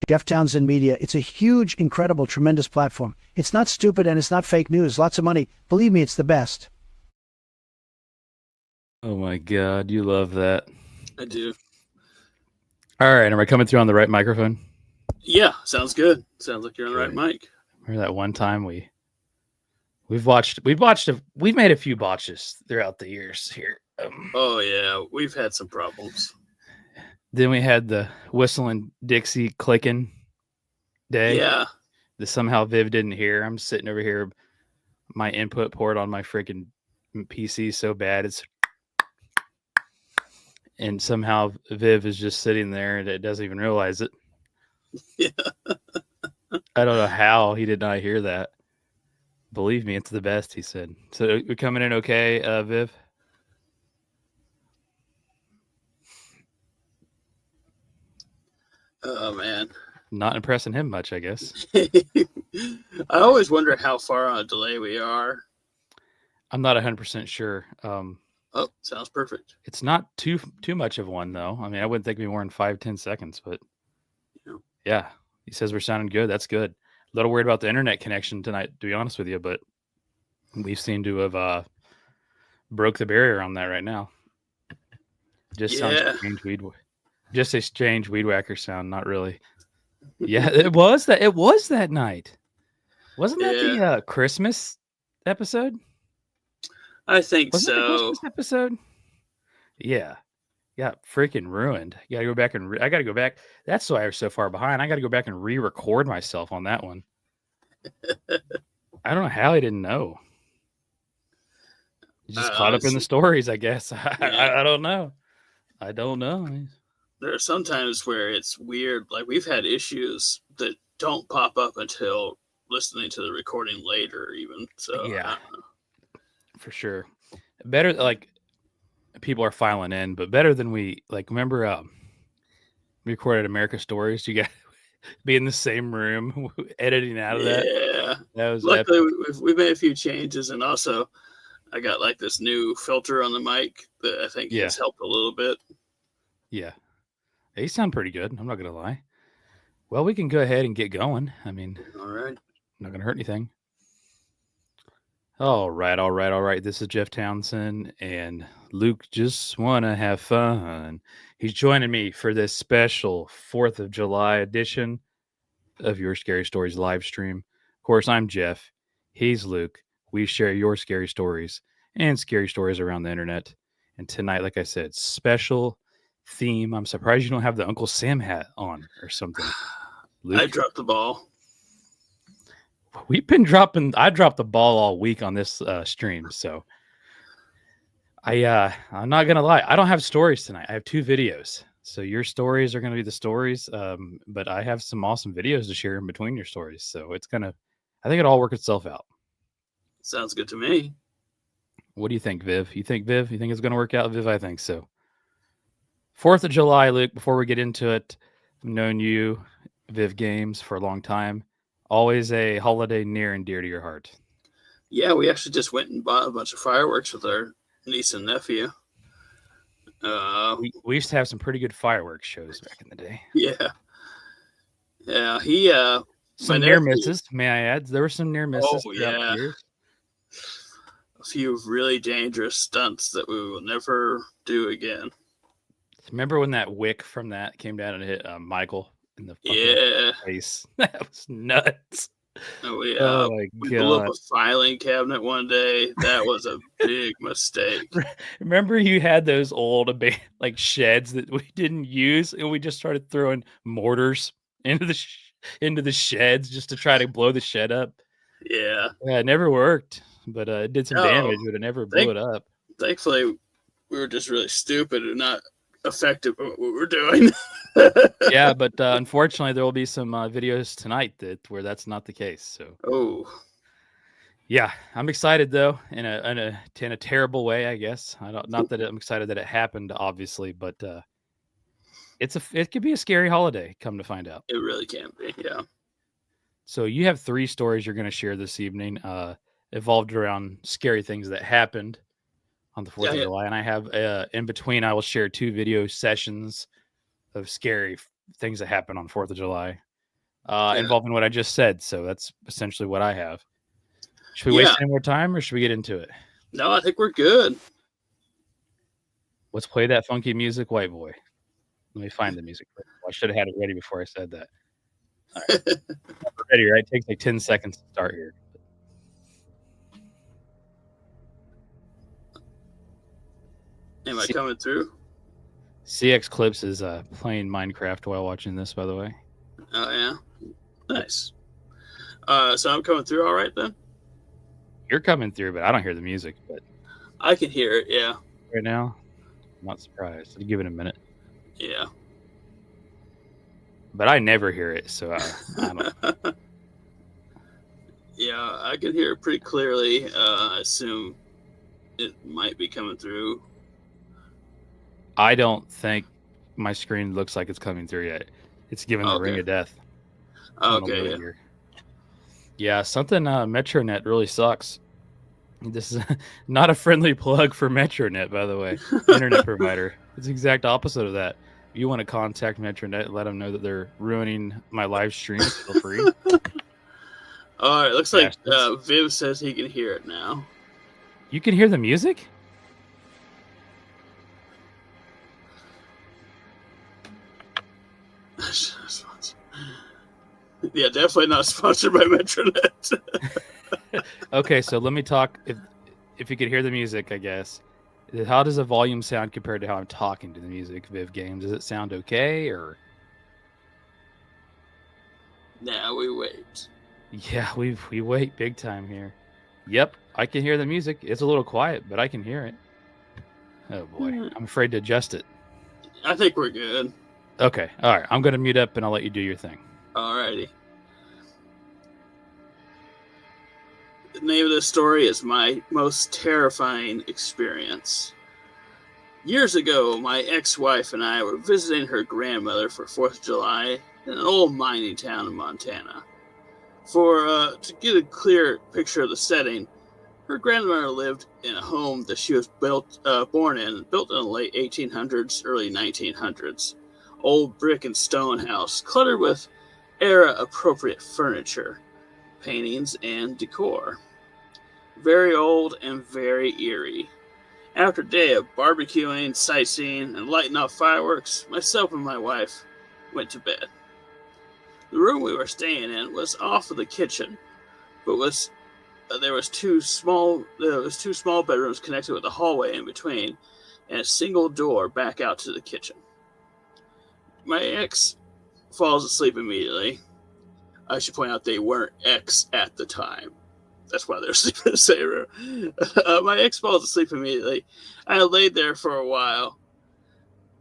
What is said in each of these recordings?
Jeff Townsend Media. It's a huge, incredible, tremendous platform. It's not stupid and it's not fake news. Lots of money. Believe me, it's the best. Oh my God, you love that. I do. All right, am I coming through on the right microphone? Yeah, sounds good. Sounds like you're on the right mic. Remember that one time we've made a few botches throughout the years here. Oh yeah, we've had some problems. Then we had the whistling Dixie clicking day. Yeah. That somehow Viv didn't hear. I'm sitting over here, my input port on my freaking PC so bad it's, and somehow Viv is just sitting there and it doesn't even realize it. Yeah. I don't know how he did not hear that. Believe me, it's the best, he said. So we're coming in okay, Viv? Oh man. Not impressing him much, I guess. I always wonder how far on a delay we are. I'm not 100% sure. Oh, sounds perfect. It's not too much of one, though. I mean, I wouldn't think it'd be more than 5-10 seconds, but yeah, he says we're sounding good. That's good. A little worried about the internet connection tonight, to be honest with you, but we seem to have broke the barrier on that right now. Just sounds strange. Just a strange weed whacker sound, not really. Yeah, it was that night. Wasn't that the Christmas episode? I think Wasn't so. The Christmas episode? Yeah. Yeah, freaking ruined. You gotta go back and I gotta go back. That's why I was so far behind. I gotta go back and re-record myself on that one. I don't know how he didn't know. He just caught up in the stories, I guess. I don't know. I don't know. There are some times where it's weird. Like we've had issues that don't pop up until listening to the recording later, even. So yeah, for sure. Better like people are filing in, but better than we like. Remember, we recorded America Stories. You got be in the same room editing out of that. Yeah, that was luckily we've made a few changes, and also I got like this new filter on the mic that I think has helped a little bit. Yeah. They sound pretty good. I'm not going to lie. Well, we can go ahead and get going. I mean, all right. Not going to hurt anything. All right. This is Jeff Townsend, and Luke just want to have fun. He's joining me for this special 4th of July edition of Your Scary Stories live stream. Of course, I'm Jeff. He's Luke. We share your scary stories and scary stories around the internet. And tonight, like I said, special theme. I'm surprised you don't have the Uncle Sam hat on or something. Luke? I dropped the ball. We've been dropping. I dropped the ball all week on this stream, so I'm not gonna lie. I don't have stories tonight. I have 2 videos. So your stories are gonna be the stories, but I have some awesome videos to share in between your stories. So it's gonna. I think it'll all work itself out. Sounds good to me. What do you think, Viv? You think it's gonna work out, Viv? I think so. 4th of July, Luke, before we get into it, I've known you, Viv Games, for a long time. Always a holiday near and dear to your heart. Yeah, we actually just went and bought a bunch of fireworks with our niece and nephew. We used to have some pretty good fireworks shows back in the day. Yeah. Yeah, he... some near misses, may I add. There were some near misses throughout the years. A few really dangerous stunts that we will never do again. Remember when that wick from that came down and hit Michael in the face? That was nuts. Oh yeah! Oh my God. Blew up a filing cabinet one day. That was a big mistake. Remember, you had those old like sheds that we didn't use, and we just started throwing mortars into the sheds just to try to blow the shed up. Yeah, it never worked, but it did some damage, but it never blew it up. Thankfully, we were just really stupid and not effective at what we were doing. Yeah, but unfortunately, there will be some videos tonight where that's not the case. So, yeah, I'm excited though, in a terrible way, I guess. Not that I'm excited that it happened, obviously, but it could be a scary holiday. Come to find out, it really can be. Yeah. So you have 3 stories you're going to share this evening, evolved around scary things that happened on the 4th of July, and I have in between. I will share 2 video sessions of scary things that happen on 4th of July. involving what I just said. So that's essentially what I have. Should we Yeah. waste any more time, or should we get into it? No, I think we're good. Let's play that funky music, White Boy. Let me find the music. I should have had it ready before I said that. All right. We're ready, right? It takes like 10 seconds to start here. Am I coming through? CX Clips is playing Minecraft while watching this, by the way. Oh, yeah. Nice. So I'm coming through all right then? You're coming through, but I don't hear the music. But I can hear it, yeah. right now, I'm not surprised. I'll give it a minute. Yeah. But I never hear it, so I don't. Yeah, I can hear it pretty clearly. I assume it might be coming through. I don't think my screen looks like it's coming through yet. It's giving the ring Okay. of death. Going a Okay, little yeah. here. Yeah, something Metronet really sucks. This is not a friendly plug for Metronet, by the way, internet provider. It's the exact opposite of that. If you want to contact Metronet and let them know that they're ruining my live streams, feel free. All right, looks like Bastards. Viv says he can hear it now. You can hear the music? Yeah, definitely not sponsored by Metronet. Okay, so let me talk. If you could hear the music, I guess. How does the volume sound compared to how I'm talking to the music, Viv Games? Does it sound okay, or? Now we wait. Yeah, we wait big time here. Yep, I can hear the music. It's a little quiet, but I can hear it. Oh boy, I'm afraid to adjust it. I think we're good. Okay, all right. I'm gonna mute up and I'll let you do your thing. Alrighty. The name of this story is My Most Terrifying Experience. Years ago, my ex-wife and I were visiting her grandmother for 4th of July in an old mining town in Montana. To get a clear picture of the setting, her grandmother lived in a home that she was built in the late 1800s, early 1900s. Old brick and stone house, cluttered with era-appropriate furniture, paintings, and decor. Very old and very eerie. After a day of barbecuing, sightseeing, and lighting off fireworks, myself and my wife went to bed. The room we were staying in was off of the kitchen, but there was two small bedrooms connected with a hallway in between, and a single door back out to the kitchen. My ex falls asleep immediately. I should point out they weren't ex at the time. That's why they're sleeping in the same room. My ex falls asleep immediately. I laid there for a while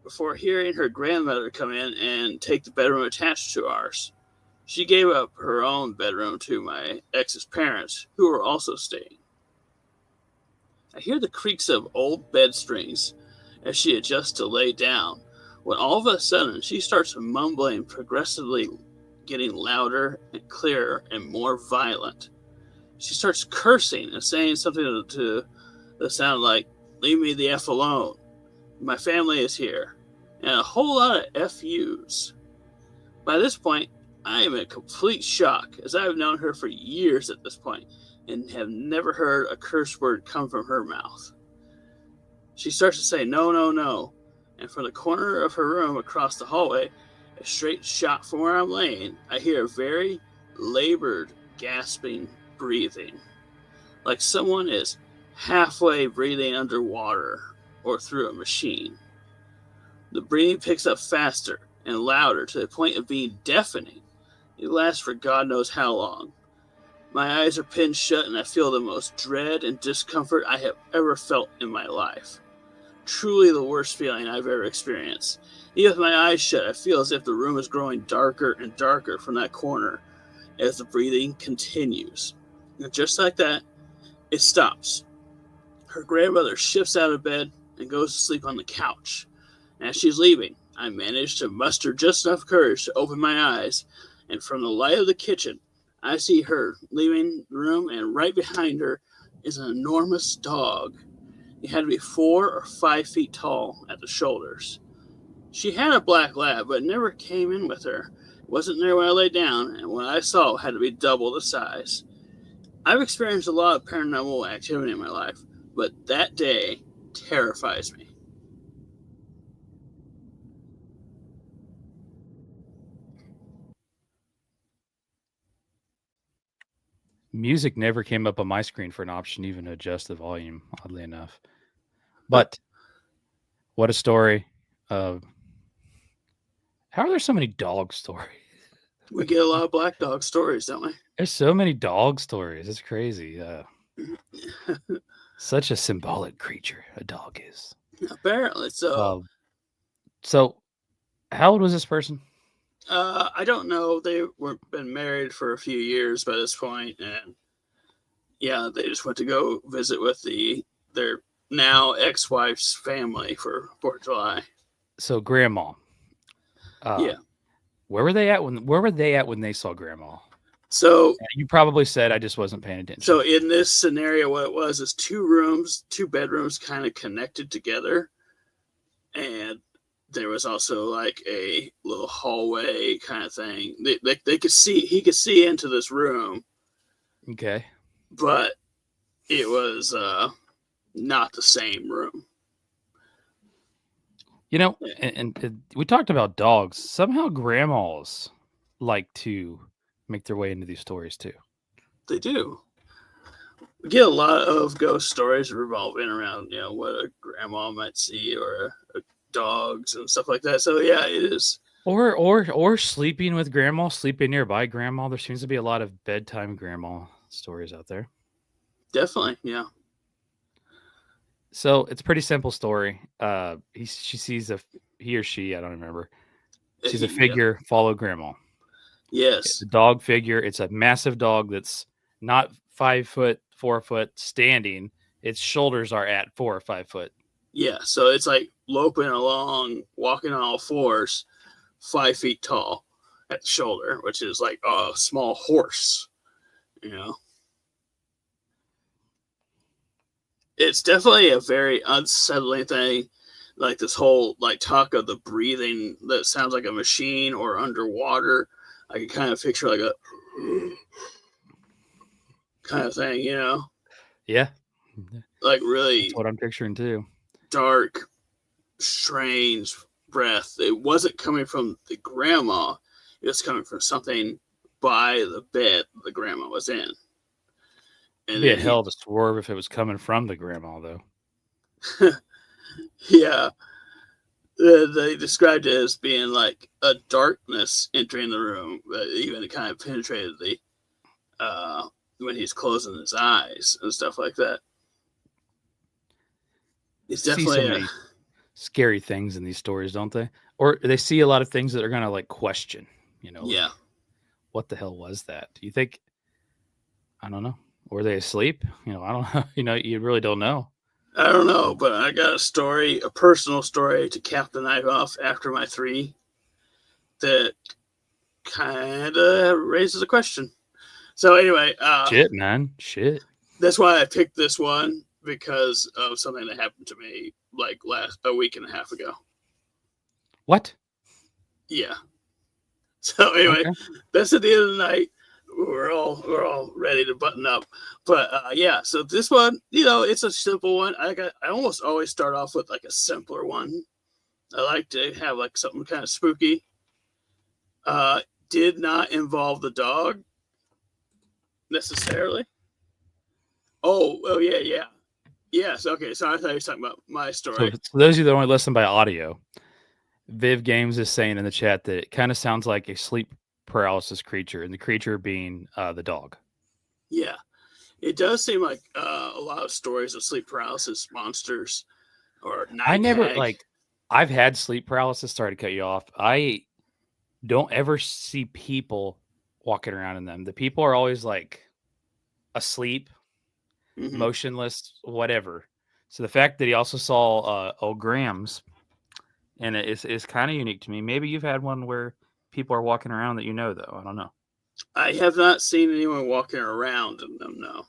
before hearing her grandmother come in and take the bedroom attached to ours. She gave up her own bedroom to my ex's parents, who were also staying. I hear the creaks of old bed springs as she adjusts to lay down, when all of a sudden she starts mumbling, progressively getting louder and clearer and more violent. She starts cursing and saying something to the sound like, "Leave me the F alone. My family is here," and a whole lot of FUs. By this point, I am in complete shock, as I have known her for years at this point and have never heard a curse word come from her mouth. She starts to say, "No, no, no," and from the corner of her room across the hallway, a straight shot from where I'm laying, I hear a very labored, gasping breathing, like someone is halfway breathing underwater or through a machine. The breathing picks up faster and louder to the point of being deafening. It lasts for God knows how long. My eyes are pinned shut and I feel the most dread and discomfort I have ever felt in my life. Truly the worst feeling I've ever experienced. Even with my eyes shut, I feel as if the room is growing darker and darker from that corner as the breathing continues. And just like that, it stops. Her grandmother shifts out of bed and goes to sleep on the couch. And as she's leaving, I manage to muster just enough courage to open my eyes, and from the light of the kitchen, I see her leaving the room, and right behind her is an enormous dog. It had to be 4 or 5 feet tall at the shoulders. She had a black lab, but it never came in with her. wasn't there when I laid down, and what I saw had to be double the size. I've experienced a lot of paranormal activity in my life, but that day terrifies me. Music never came up on my screen for an option even to adjust the volume, oddly enough. But what a story. How are there so many dog stories? We get a lot of black dog stories, don't we? There's so many dog stories. It's crazy. Such a symbolic creature, a dog is. Apparently so. So, how old was this person? I don't know. They were been married for a few years by this point, and yeah, they just went to go visit with their now ex-wife's family for 4th of July. So, grandma. Yeah. Where were they at when they saw grandma? So You probably said I just wasn't paying attention. So in this scenario, what it was is 2 bedrooms kind of connected together. And there was also like a little hallway kind of thing. He could see into this room, Okay. but it was not the same room. You know, and we talked about dogs. Somehow grandmas like to make their way into these stories too. They do. We get a lot of ghost stories revolving around, what a grandma might see or dogs and stuff like that. So yeah, it is. Or sleeping with grandma, sleeping nearby grandma. There seems to be a lot of bedtime grandma stories out there. Definitely, yeah. So it's a pretty simple story. He or she, I don't remember. She's a figure, follow grandma. Yes. It's a dog figure. It's a massive dog that's not 5 foot, 4 foot standing. Its shoulders are at 4 or 5 foot. Yeah, so it's like loping along, walking on all fours, 5 feet tall at the shoulder, which is like a small horse, It's definitely a very unsettling thing. Like this whole talk of the breathing that sounds like a machine or underwater. I can kind of picture like a kind of thing, Yeah. Like really That's what I'm picturing too. Dark, strange breath. It wasn't coming from the grandma. It was coming from something by the bed the grandma was in. It'd be a hell to swerve if it was coming from the grandma, though. Yeah. They described it as being like a darkness entering the room, but even kind of penetrated when he's closing his eyes and stuff like that. It's definitely so many scary things in these stories, don't they? Or they see a lot of things that are going to question, Yeah. What the hell was that? Do you think, I don't know. Were they asleep? I don't know. You really don't know. I don't know, but I got a personal story to cap the night off after my 3 that kind of raises a question. So anyway, shit, man, shit. That's why I picked this one, because of something that happened to me like a week and a half ago. What? Yeah. So anyway, That's at the end of the night. We're all ready to button up, but yeah. So this one, it's a simple one. I almost always start off with like a simpler one. I like to have like something kind of spooky. Did not involve the dog necessarily. Oh yeah. Yes. Okay. So I thought you were talking about my story. So for those of you that only listen by audio, Viv Games is saying in the chat that it kind of sounds like a sleep paralysis creature, and the creature being the dog. Yeah, it does seem like a lot of stories of sleep paralysis monsters or night I've had sleep paralysis. Sorry to cut you off. I don't ever see people walking around in them. The people are always like asleep, motionless, whatever. So the fact that he also saw old Grams, and it's kind of unique to me. Maybe you've had one where people are walking around that though. I don't know. I have not seen anyone walking around in them, no.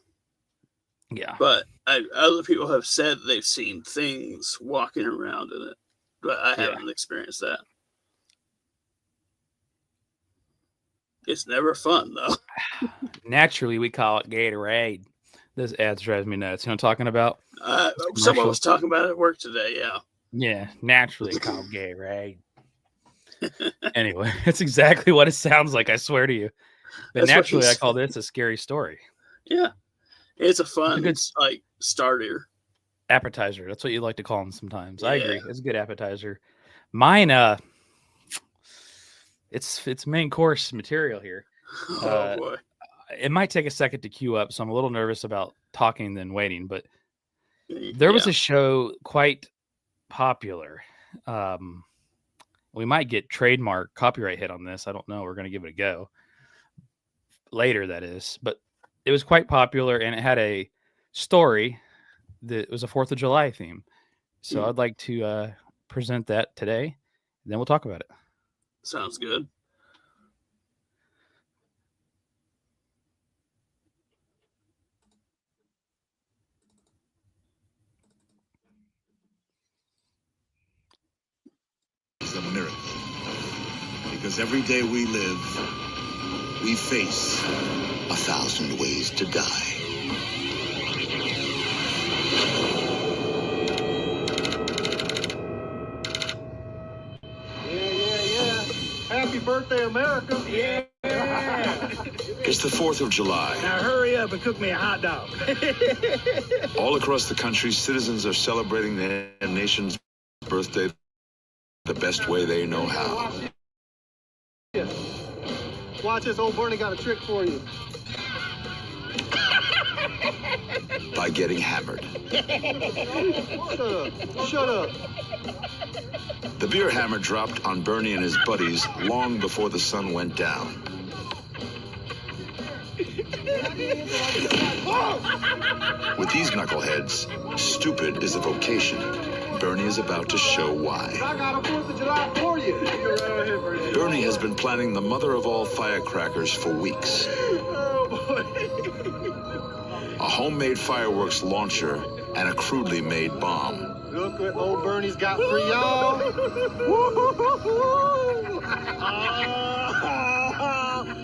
Yeah. But other people have said they've seen things walking around in it, but I haven't experienced that. It's never fun though. Naturally, we call it Gatorade. This ad drives me nuts. You know what I'm talking about? Someone Commercial. was talking about it at work today. Yeah. Yeah, naturally called Gatorade. Anyway, that's exactly what it sounds like. I swear to you. But That's what he naturally, I said. call this a scary story. Yeah. It's a fun, good- like starter. Appetizer. That's what you like to call them sometimes. I agree. Yeah. It's a good appetizer. Mine, it's main course material here. Oh boy. It might take a second to queue up, so I'm a little nervous about talking than waiting. But there was a show quite popular. We might get trademark copyright hit on this. I don't know. We're going to give it a go later, that is. But it was quite popular, and it had a story that was a 4th of July theme. So I'd like to present that today, and then we'll talk about it. Sounds good. It's a miracle. Because every day we live, we face 1,000 ways to die. Yeah. Happy birthday, America. Yeah. It's the 4th of July. Now hurry up and cook me a hot dog. All across the country, citizens are celebrating their nation's birthday the best way they know how. Watch this, old Bernie got a trick for you. By getting hammered. Shut up. The beer hammer dropped on Bernie and his buddies long before the sun went down. With these knuckleheads, stupid is a vocation. Bernie is about to show why. I got a 4th of July for you. Bernie has been planning the mother of all firecrackers for weeks. Oh, boy. A homemade fireworks launcher and a crudely made bomb. Look what old Bernie's got for y'all.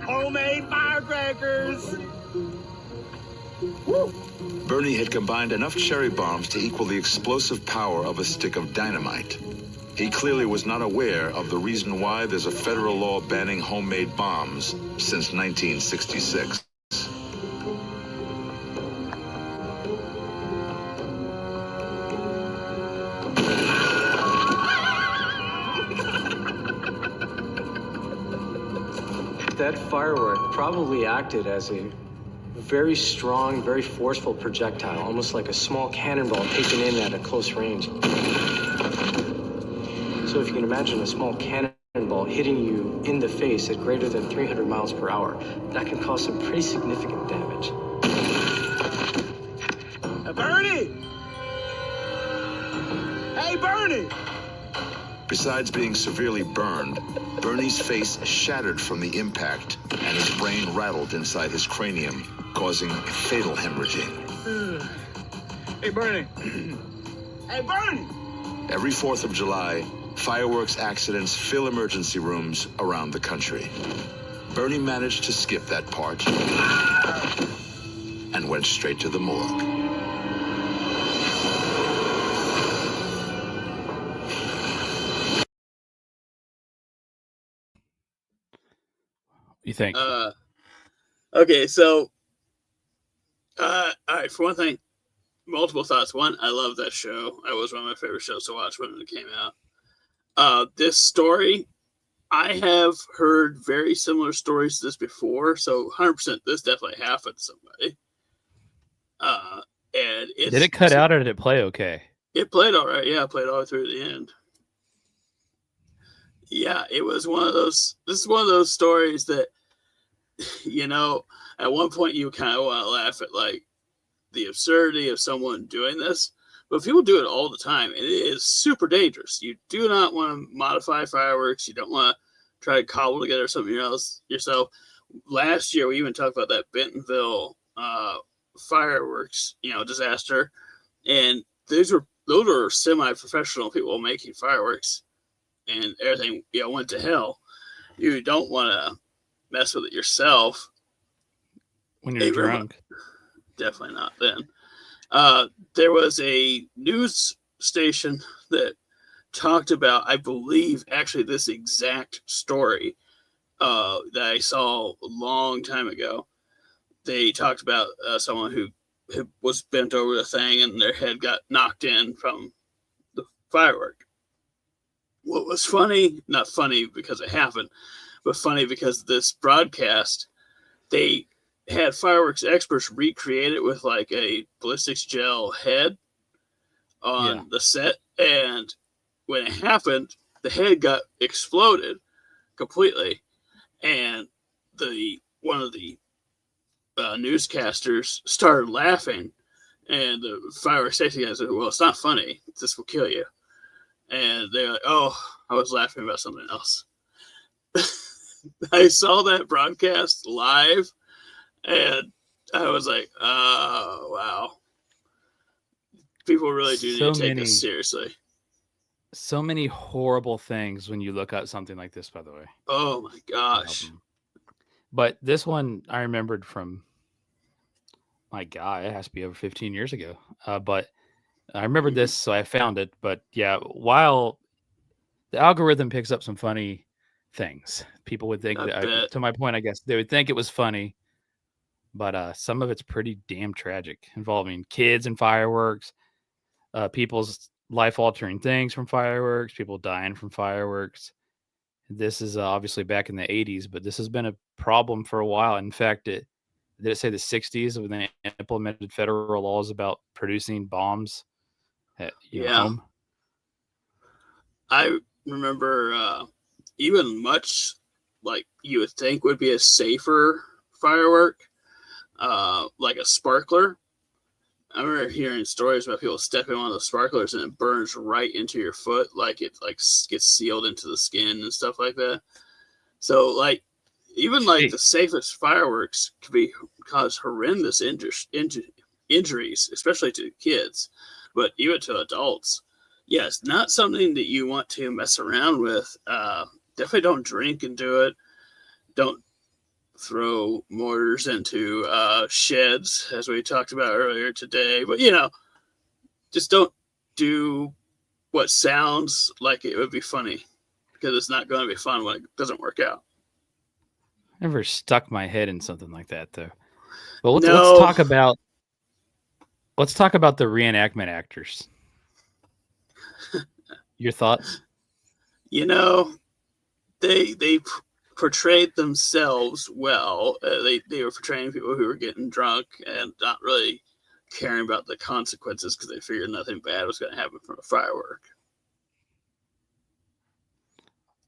Homemade firecrackers. Bernie had combined enough cherry bombs to equal the explosive power of a stick of dynamite. He clearly was not aware of the reason why there's a federal law banning homemade bombs since 1966. That firework probably acted as a very strong, very forceful projectile, almost like a small cannonball taken in at a close range. So if you can imagine a small cannonball hitting you in the face at greater than 300 miles per hour, that can cause some pretty significant damage. Bernie! Hey, Bernie! Besides being severely burned, Bernie's face shattered from the impact and his brain rattled inside his cranium, causing fatal hemorrhaging. Hey, Bernie. Hey, Bernie! Every 4th of July, fireworks accidents fill emergency rooms around the country. Bernie managed to skip that part and went straight to the morgue. You think? Okay, so all right, for one thing, multiple thoughts. One, I love that show. It was one of my favorite shows to watch when it came out. This story, I have heard very similar stories to this before, so 100% this definitely happened to somebody. And Did it cut out or did it play okay? It played all right. Yeah, it played all the way through the end. Yeah, it was one of those. This is one of those stories that, you know, at one point you kind of want to laugh at like the absurdity of someone doing this, but people do it all the time, and it is super dangerous. You do not want to modify fireworks. You don't want to try to cobble together something else yourself. Last year, we even talked about that Bentonville fireworks, disaster, and those were semi-professional people making fireworks, and everything went to hell. You don't want to mess with it yourself. When you're Hey, remember- drunk. Definitely not then. There was a news station that talked about, I believe, actually this exact story that I saw a long time ago. They talked about someone who was bent over the thing and their head got knocked in from the firework. What was funny, not funny because it happened, but funny because this broadcast, they had fireworks experts recreate it with like a ballistics gel head on the set, and when it happened, the head got exploded completely, and one of the newscasters started laughing, and the fireworks safety guy said, "Well, it's not funny. This will kill you." And they're like, "Oh, I was laughing about something else." I saw that broadcast live, and I was like, "Oh, wow." People really do need to take this seriously. So many horrible things when you look at something like this, by the way. Oh my gosh. But this one I remembered from, my God, it has to be over 15 years ago. But I remembered this, so I found it. But yeah, while the algorithm picks up some funny things, people would think that, to my point, I guess, they would think it was funny. But some of it's pretty damn tragic, involving kids and fireworks, people's life-altering things from fireworks, people dying from fireworks. This is obviously back in the 80s, but this has been a problem for a while. In fact, did it say the 60s when they implemented federal laws about producing bombs at home? I remember even much like you would think would be a safer firework, like a sparkler. I remember hearing stories about people stepping on the sparklers and it burns right into your foot, like it gets sealed into the skin and stuff like that. So like even like the safest fireworks could cause horrendous injuries, especially to kids, but even to adults. Yeah, it's not something that you want to mess around with. Definitely don't drink and do it. Don't throw mortars into sheds, as we talked about earlier today. But, just don't do what sounds like it would be funny, because it's not going to be fun when it doesn't work out. Never stuck my head in something like that, though. But let's talk about the reenactment actors. Your thoughts? They portrayed themselves well. They were portraying people who were getting drunk and not really caring about the consequences because they figured nothing bad was going to happen from a firework.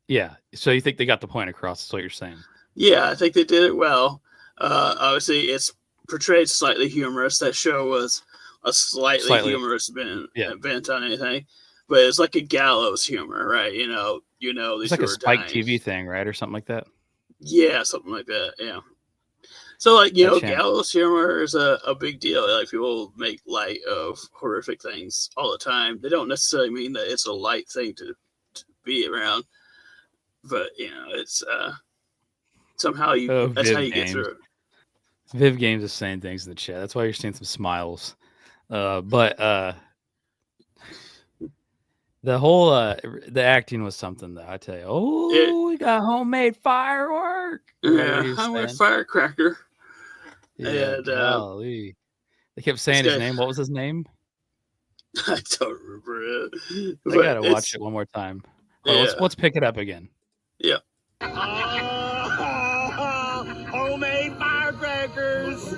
Yeah. So you think they got the point across? That's what you're saying? Yeah, I think they did it well. Obviously, it's portrayed slightly humorous. That show was a slightly humorous bent on anything, but it's like a gallows humor, right? These it's like a Spike TV thing, right, or something like that. Yeah, something like that. Yeah. So, like, gallows humor is a big deal. Like, people make light of horrific things all the time. They don't necessarily mean that it's a light thing to be around, but it's somehow that's how you get through it. Viv Games is saying things in the chat. That's why you're seeing some smiles. But the whole the acting was something, though. I tell you, we got homemade firework. Yeah, homemade firecracker. Yeah, and golly. They kept saying his name. What was his name? I don't remember it. I gotta watch it one more time. Let's pick it up again. Yeah. Homemade firecrackers.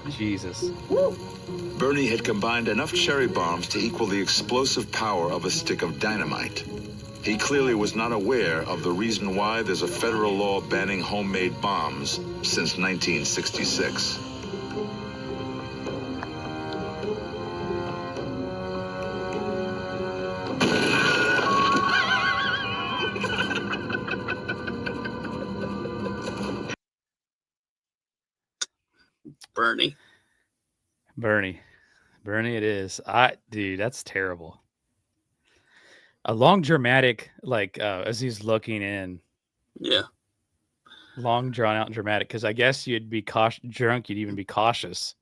Jesus. Bernie had combined enough cherry bombs to equal the explosive power of a stick of dynamite. He clearly was not aware of the reason why there's a federal law banning homemade bombs since 1966. Bernie it is. Dude, that's terrible. A long dramatic, like as he's looking in. Yeah. long, drawn out, and dramatic. Because I guess you'd be drunk. You'd even be cautious.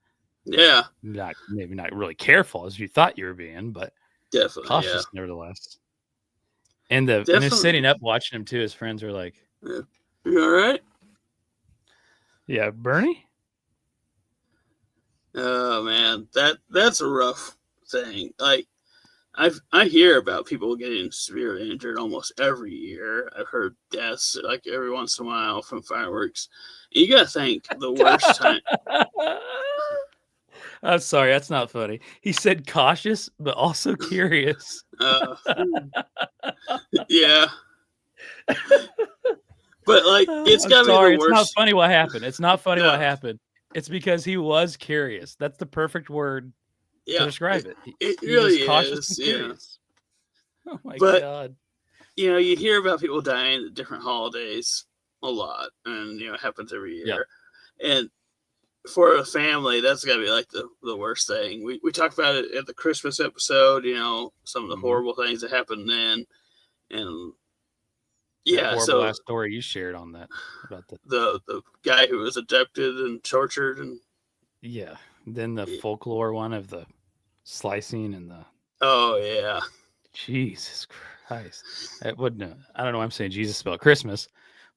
Yeah, Maybe not really careful as you thought you were being, but definitely. cautious nevertheless. And just sitting up watching him too. His friends are like, Yeah. You all right? "Yeah, Bernie." Oh man, that's a rough thing. Like I hear about people getting severely injured almost every year. I've heard deaths like every once in a while from fireworks. You gotta think the worst time. I'm sorry, that's not funny. He said cautious, but also curious. Yeah. But like it's gotta be the worst. It's not funny what happened. It's not funny what happened. It's because he was curious. That's the perfect word to describe it. It He really was cautious is. and Yeah. curious. Oh my But- god. You know, you hear about people dying at different holidays a lot, and it happens every year. And for a family, that's got to be like the worst thing. We talked about it at the Christmas episode. Some of the horrible things that happened then, and Horrible last story you shared on that about the guy who was abducted and tortured, and then the folklore one of the slicing and the Jesus Christ. It wouldn't. I don't know why I'm saying Jesus spelled Christmas,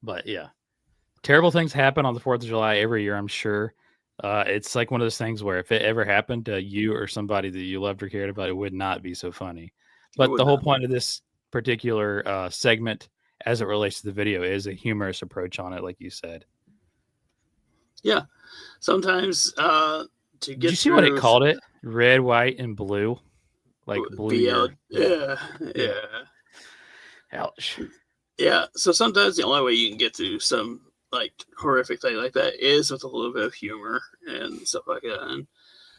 but yeah. Terrible things happen on the 4th of July every year, I'm sure. It's like one of those things where if it ever happened to you or somebody that you loved or cared about, it would not be so funny. But the whole point of this particular segment, as it relates to the video, is a humorous approach on it, like you said. Yeah. Sometimes to get Did you see what it called it? Red, white, and blue? Like blue. Yeah. Ouch. Yeah. So sometimes the only way you can get through some like horrific thing like that is with a little bit of humor and stuff like that. And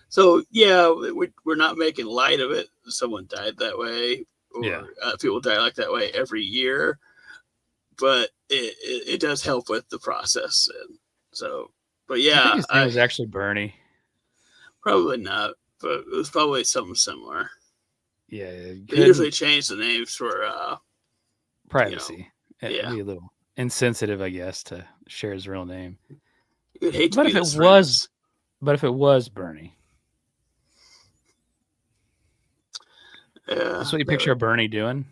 so we're not making light of it. Someone died that way, or people die like that way every year, but it does help with the process. And so, but I think his name was actually Bernie. Probably not, but it was probably something similar. Yeah, they usually change the names for privacy. It'd be a little insensitive, I guess, to share his real name. You'd hate to but be if it his was, but if it was Bernie, that's what you picture Bernie doing.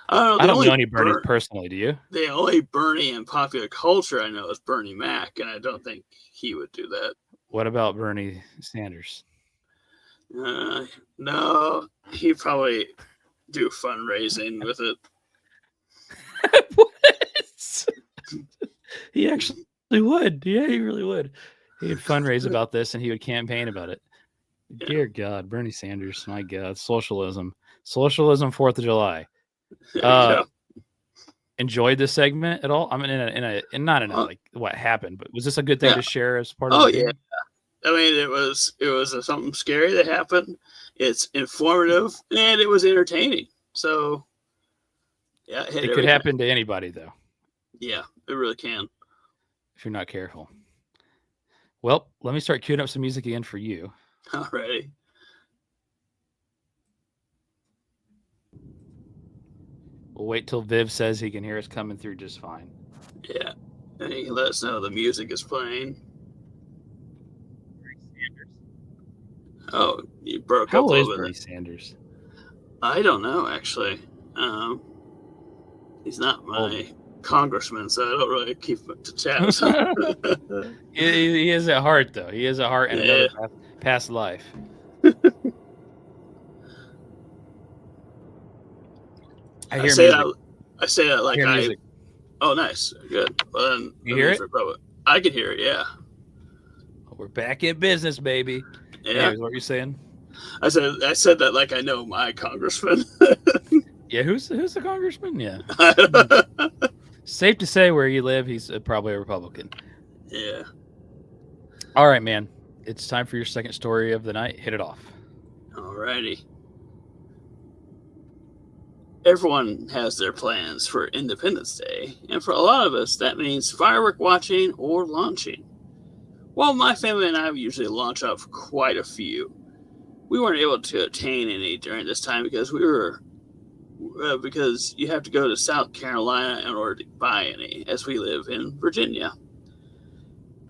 I don't know any Bernies personally. Do you? The only Bernie in popular culture I know is Bernie Mac, and I don't think he would do that. What about Bernie Sanders? No, he'd probably do fundraising with it. What? He actually would. Yeah, he really would. He'd fundraise about this and he would campaign about it. Yeah. Dear God, Bernie Sanders, my God, socialism, 4th of July. Enjoyed this segment at all? I mean, not in a like what happened, but was this a good thing to share as part of? Oh yeah, I mean, it was something scary that happened. It's informative and it was entertaining. So yeah, it could happen to anybody though. Yeah, it really can. If you're not careful. Well, let me start queuing up some music again for you. Alrighty. We'll wait till Viv says he can hear us coming through just fine. Yeah. And he can let us know the music is playing. Oh, you broke up a little bit. How old is Bernie Sanders? I don't know, actually. He's not my congressman, so I don't really keep to tabs. He is at heart, though. He is at heart in another past life. I say that like I. Oh, nice, good. Well, then you hear it? I can hear it. Yeah. We're back in business, baby. Yeah. Anyways, what were you saying? I said that like I know my congressman. Yeah, who's the congressman? Yeah. Safe to say where you live, he's probably a Republican. Yeah. All right, man. It's time for your second story of the night. Hit it off. Alrighty. Everyone has their plans for Independence Day, and for a lot of us, that means firework watching or launching. While my family and I usually launch off quite a few, we weren't able to obtain any during this time because we were because you have to go to South Carolina in order to buy any, as we live in Virginia.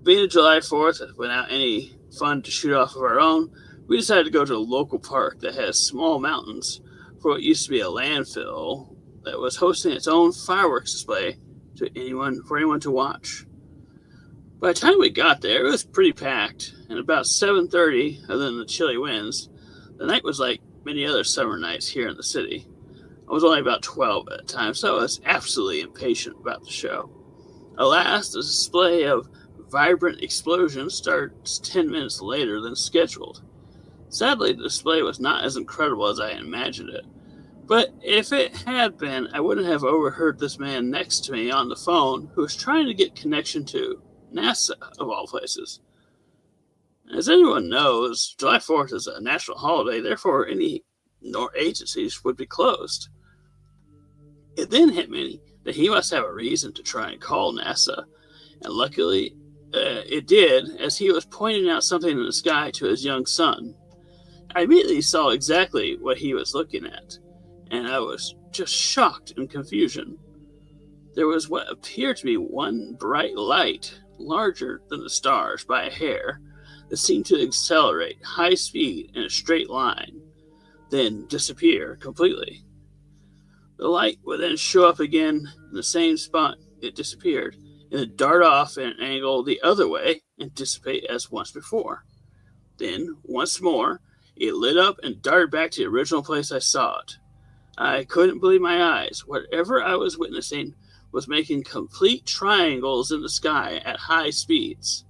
Being a July 4th, without any fun to shoot off of our own, we decided to go to a local park that has small mountains for what used to be a landfill that was hosting its own fireworks display for anyone to watch. By the time we got there, it was pretty packed, and about 7:30, other than the chilly winds, the night was like many other summer nights here in the city. I was only about 12 at the time, so I was absolutely impatient about the show. Alas, the display of vibrant explosions starts 10 minutes later than scheduled. Sadly, the display was not as incredible as I imagined it. But if it had been, I wouldn't have overheard this man next to me on the phone who was trying to get connection to NASA, of all places. As anyone knows, July 4th is a national holiday, therefore any agencies would be closed. It then hit me that he must have a reason to try and call NASA, and luckily it did, as he was pointing out something in the sky to his young son. I immediately saw exactly what he was looking at, and I was just shocked in confusion. There was what appeared to be one bright light, larger than the stars by a hair, that seemed to accelerate high speed in a straight line, then disappear completely. The light would then show up again in the same spot it disappeared, and then dart off at an angle the other way and dissipate as once before. Then, once more, it lit up and darted back to the original place I saw it. I couldn't believe my eyes. Whatever I was witnessing was making complete triangles in the sky at high speeds.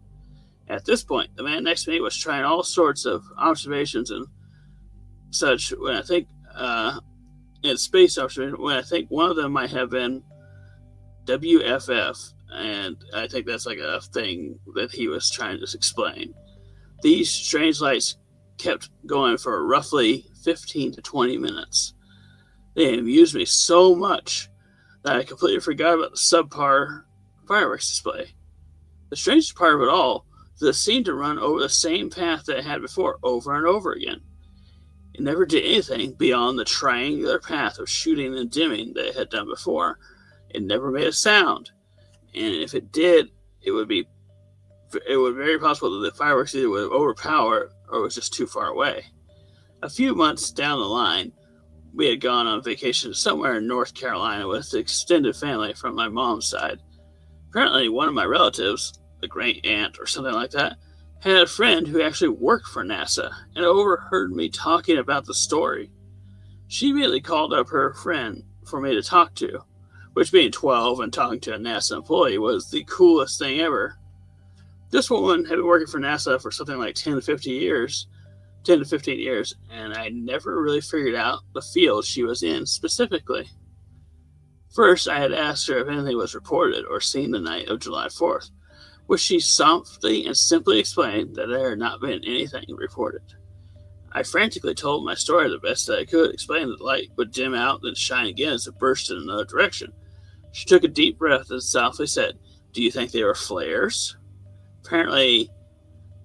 At this point, the man next to me was trying all sorts of observations and such, when I think, in space observation, when I think one of them might have been WFF, and I think that's like a thing that he was trying to explain. These strange lights kept going for roughly 15 to 20 minutes. They amused me so much that I completely forgot about the subpar fireworks display. The strangest part of it all is that it seemed to run over the same path that it had before, over and over again. It never did anything beyond the triangular path of shooting and dimming that it had done before. It never made a sound, and if it did, it would be very possible that the fireworks either would overpower or was just too far away. A few months down the line, we had gone on vacation somewhere in North Carolina with the extended family from my mom's side. Apparently, one of my relatives, a great aunt or something like that, had a friend who actually worked for NASA and overheard me talking about the story. She immediately called up her friend for me to talk to, which, being 12 and talking to a NASA employee, was the coolest thing ever. This woman had been working for NASA for something like 10 to 15 years, and I never really figured out the field she was in specifically. First, I had asked her if anything was reported or seen the night of July 4th, which she softly and simply explained that there had not been anything reported. I frantically told my story the best that I could, explaining that the light would dim out and shine again as it burst in another direction. She took a deep breath and softly said, "Do you think they were flares?" Apparently,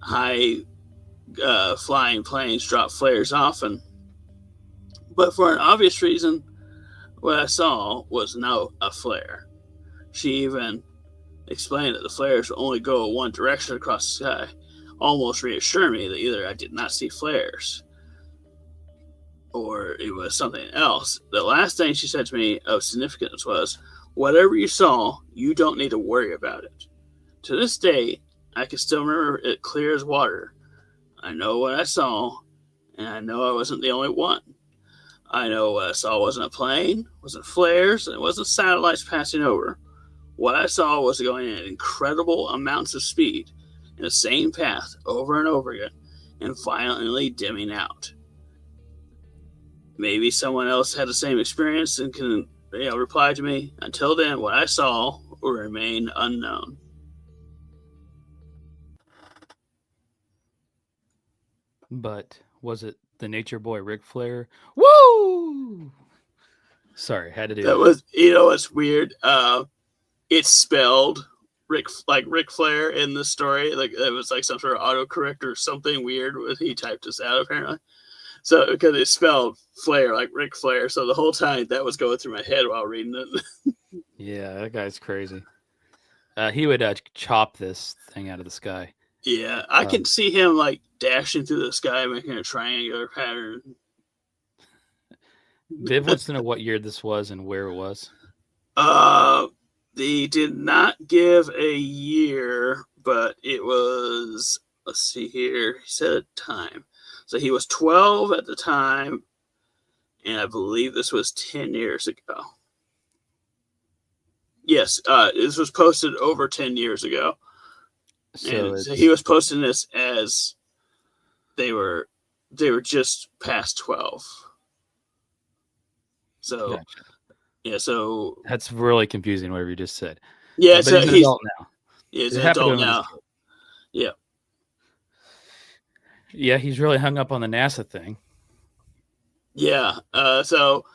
high flying planes drop flares often, but for an obvious reason, what I saw was not a flare. She even explained that the flares would only go one direction across the sky, almost reassuring me that either I did not see flares or it was something else. The last thing she said to me of significance was, "Whatever you saw, you don't need to worry about it." To this day, I can still remember it clear as water. I know what I saw, and I know I wasn't the only one. I know what I saw wasn't a plane, wasn't flares, and it wasn't satellites passing over. What I saw was going at incredible amounts of speed in the same path over and over again, and violently dimming out. Maybe someone else had the same experience and can reply to me. Until then, what I saw will remain unknown. But was it the Nature Boy Ric Flair? Woo! Sorry, had to do That was, what's weird? It's spelled Ric Flair in the story. Like it was like some sort of autocorrect or something weird when he typed this out apparently. So because it's spelled Flair like Ric Flair, so the whole time that was going through my head while reading it. Yeah, that guy's crazy. He would chop this thing out of the sky. Yeah, I can see him like dashing through the sky, making a triangular pattern. Viv wants to know what year this was and where it was. They did not give a year, but it was. Let's see here. He said a time. So he was 12 at the time, and I believe this was 10 years ago. Yes, this was posted over 10 years ago. So So he was posting this as they were just past 12. So gotcha. yeah, so That's really confusing. Whatever you just said. yeah, But so he's an he's adult now. he's It an happened to adult him when he now. was 12. Yeah, Yeah, he's really hung up on the NASA thing. yeah. So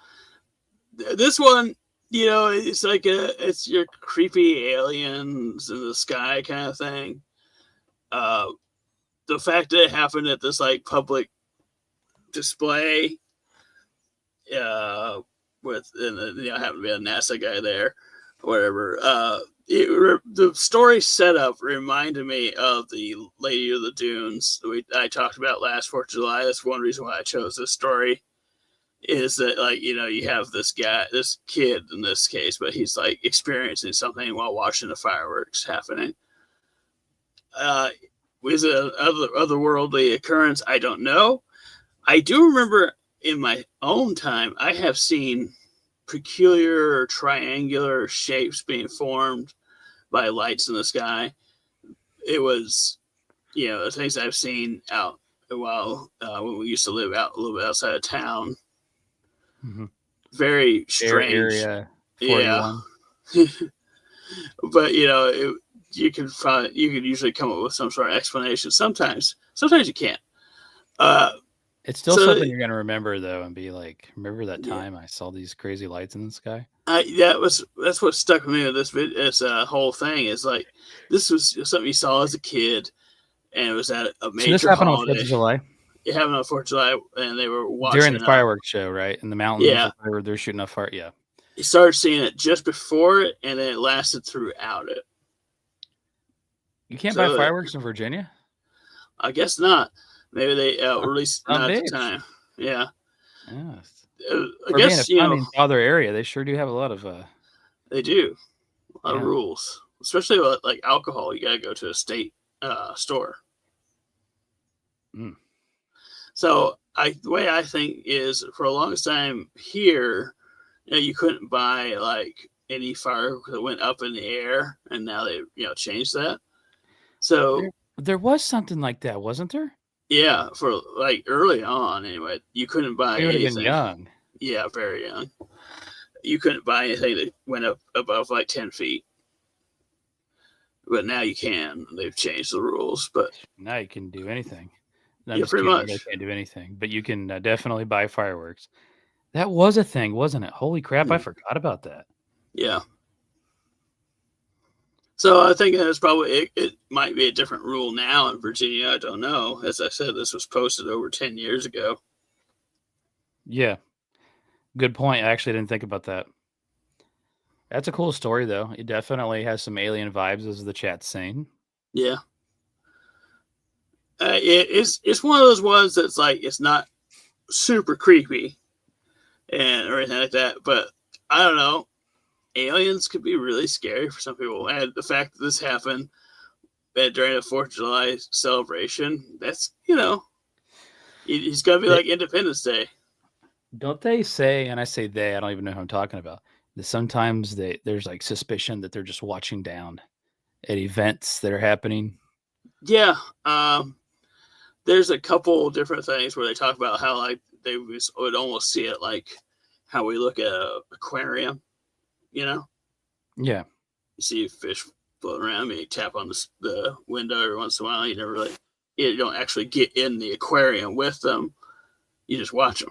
this one, it's like it's your creepy aliens in the sky kind of thing. The fact that it happened at this like public display, with happened to be a NASA guy there, whatever. The story setup reminded me of the Lady of the Dunes that I talked about last 4th of July. That's one reason why I chose this story. Is that like you have this kid in this case, but he's like experiencing something while watching the fireworks happening. Was it an otherworldly occurrence? I don't know. I do remember in my own time, I have seen peculiar triangular shapes being formed by lights in the sky. It was, the things I've seen out while when we used to live out a little bit outside of town. Mm-hmm. Very strange. Area 41. Yeah. But you could usually come up with some sort of explanation. Sometimes you can't. It's still So- something you're gonna remember though, and be like, "Remember that Yeah. time I saw these crazy lights in the sky?" That's what stuck with me with this whole thing is like this was something you saw as a kid, and it was at a major So this happened on holiday. 4th of July It happened on 4th of July, and they were watching during the fireworks show, right? In the mountains, Yeah. they're shooting off fire. Yeah, You started seeing it just before it, and then it lasted throughout it. you can't So- buy fireworks in Virginia. I guess not. Maybe they released Son of not a at the bitch. time. Yeah, Yeah, I for guess being a founding father area, they sure do have a lot of. they do a lot of Yeah. rules, especially with like alcohol. You gotta go to a state store. Mm. So the way I think is for the longest time here, you couldn't buy like any firework that went up in the air, and now they changed that. So There was something like that, wasn't there? yeah, for like early on anyway, you couldn't buy You would have anything. been young. Yeah, very young. You couldn't buy anything that went up above like 10 feet. But now you can. They've changed the rules. But Now you can do anything. No, I'm Yeah, just pretty kidding, much. You can't do anything, but you can definitely buy fireworks. That was a thing, wasn't it? Holy crap! I forgot about that. yeah. So I think that's probably it might be a different rule now in Virginia. I don't know. As I said, this was posted over 10 years ago. Yeah, good point. I actually didn't think about that. That's a cool story, though. It definitely has some alien vibes, as the chat's saying. Yeah. It's one of those ones that's like it's not super creepy and or anything like that, but I don't know. Aliens could be really scary for some people, and the fact that this happened during the 4th of July celebration, that's he's gonna be like Independence Day. Don't they say, and I say they, I don't even know who I'm talking about, that sometimes there's like suspicion that they're just watching down at events that are happening? Yeah, there's a couple different things where they talk about how like they would almost see it like how we look at an aquarium. Yeah. You see fish floating around. I mean, you tap on the window every once in a while. You don't actually get in the aquarium with them. You just watch them.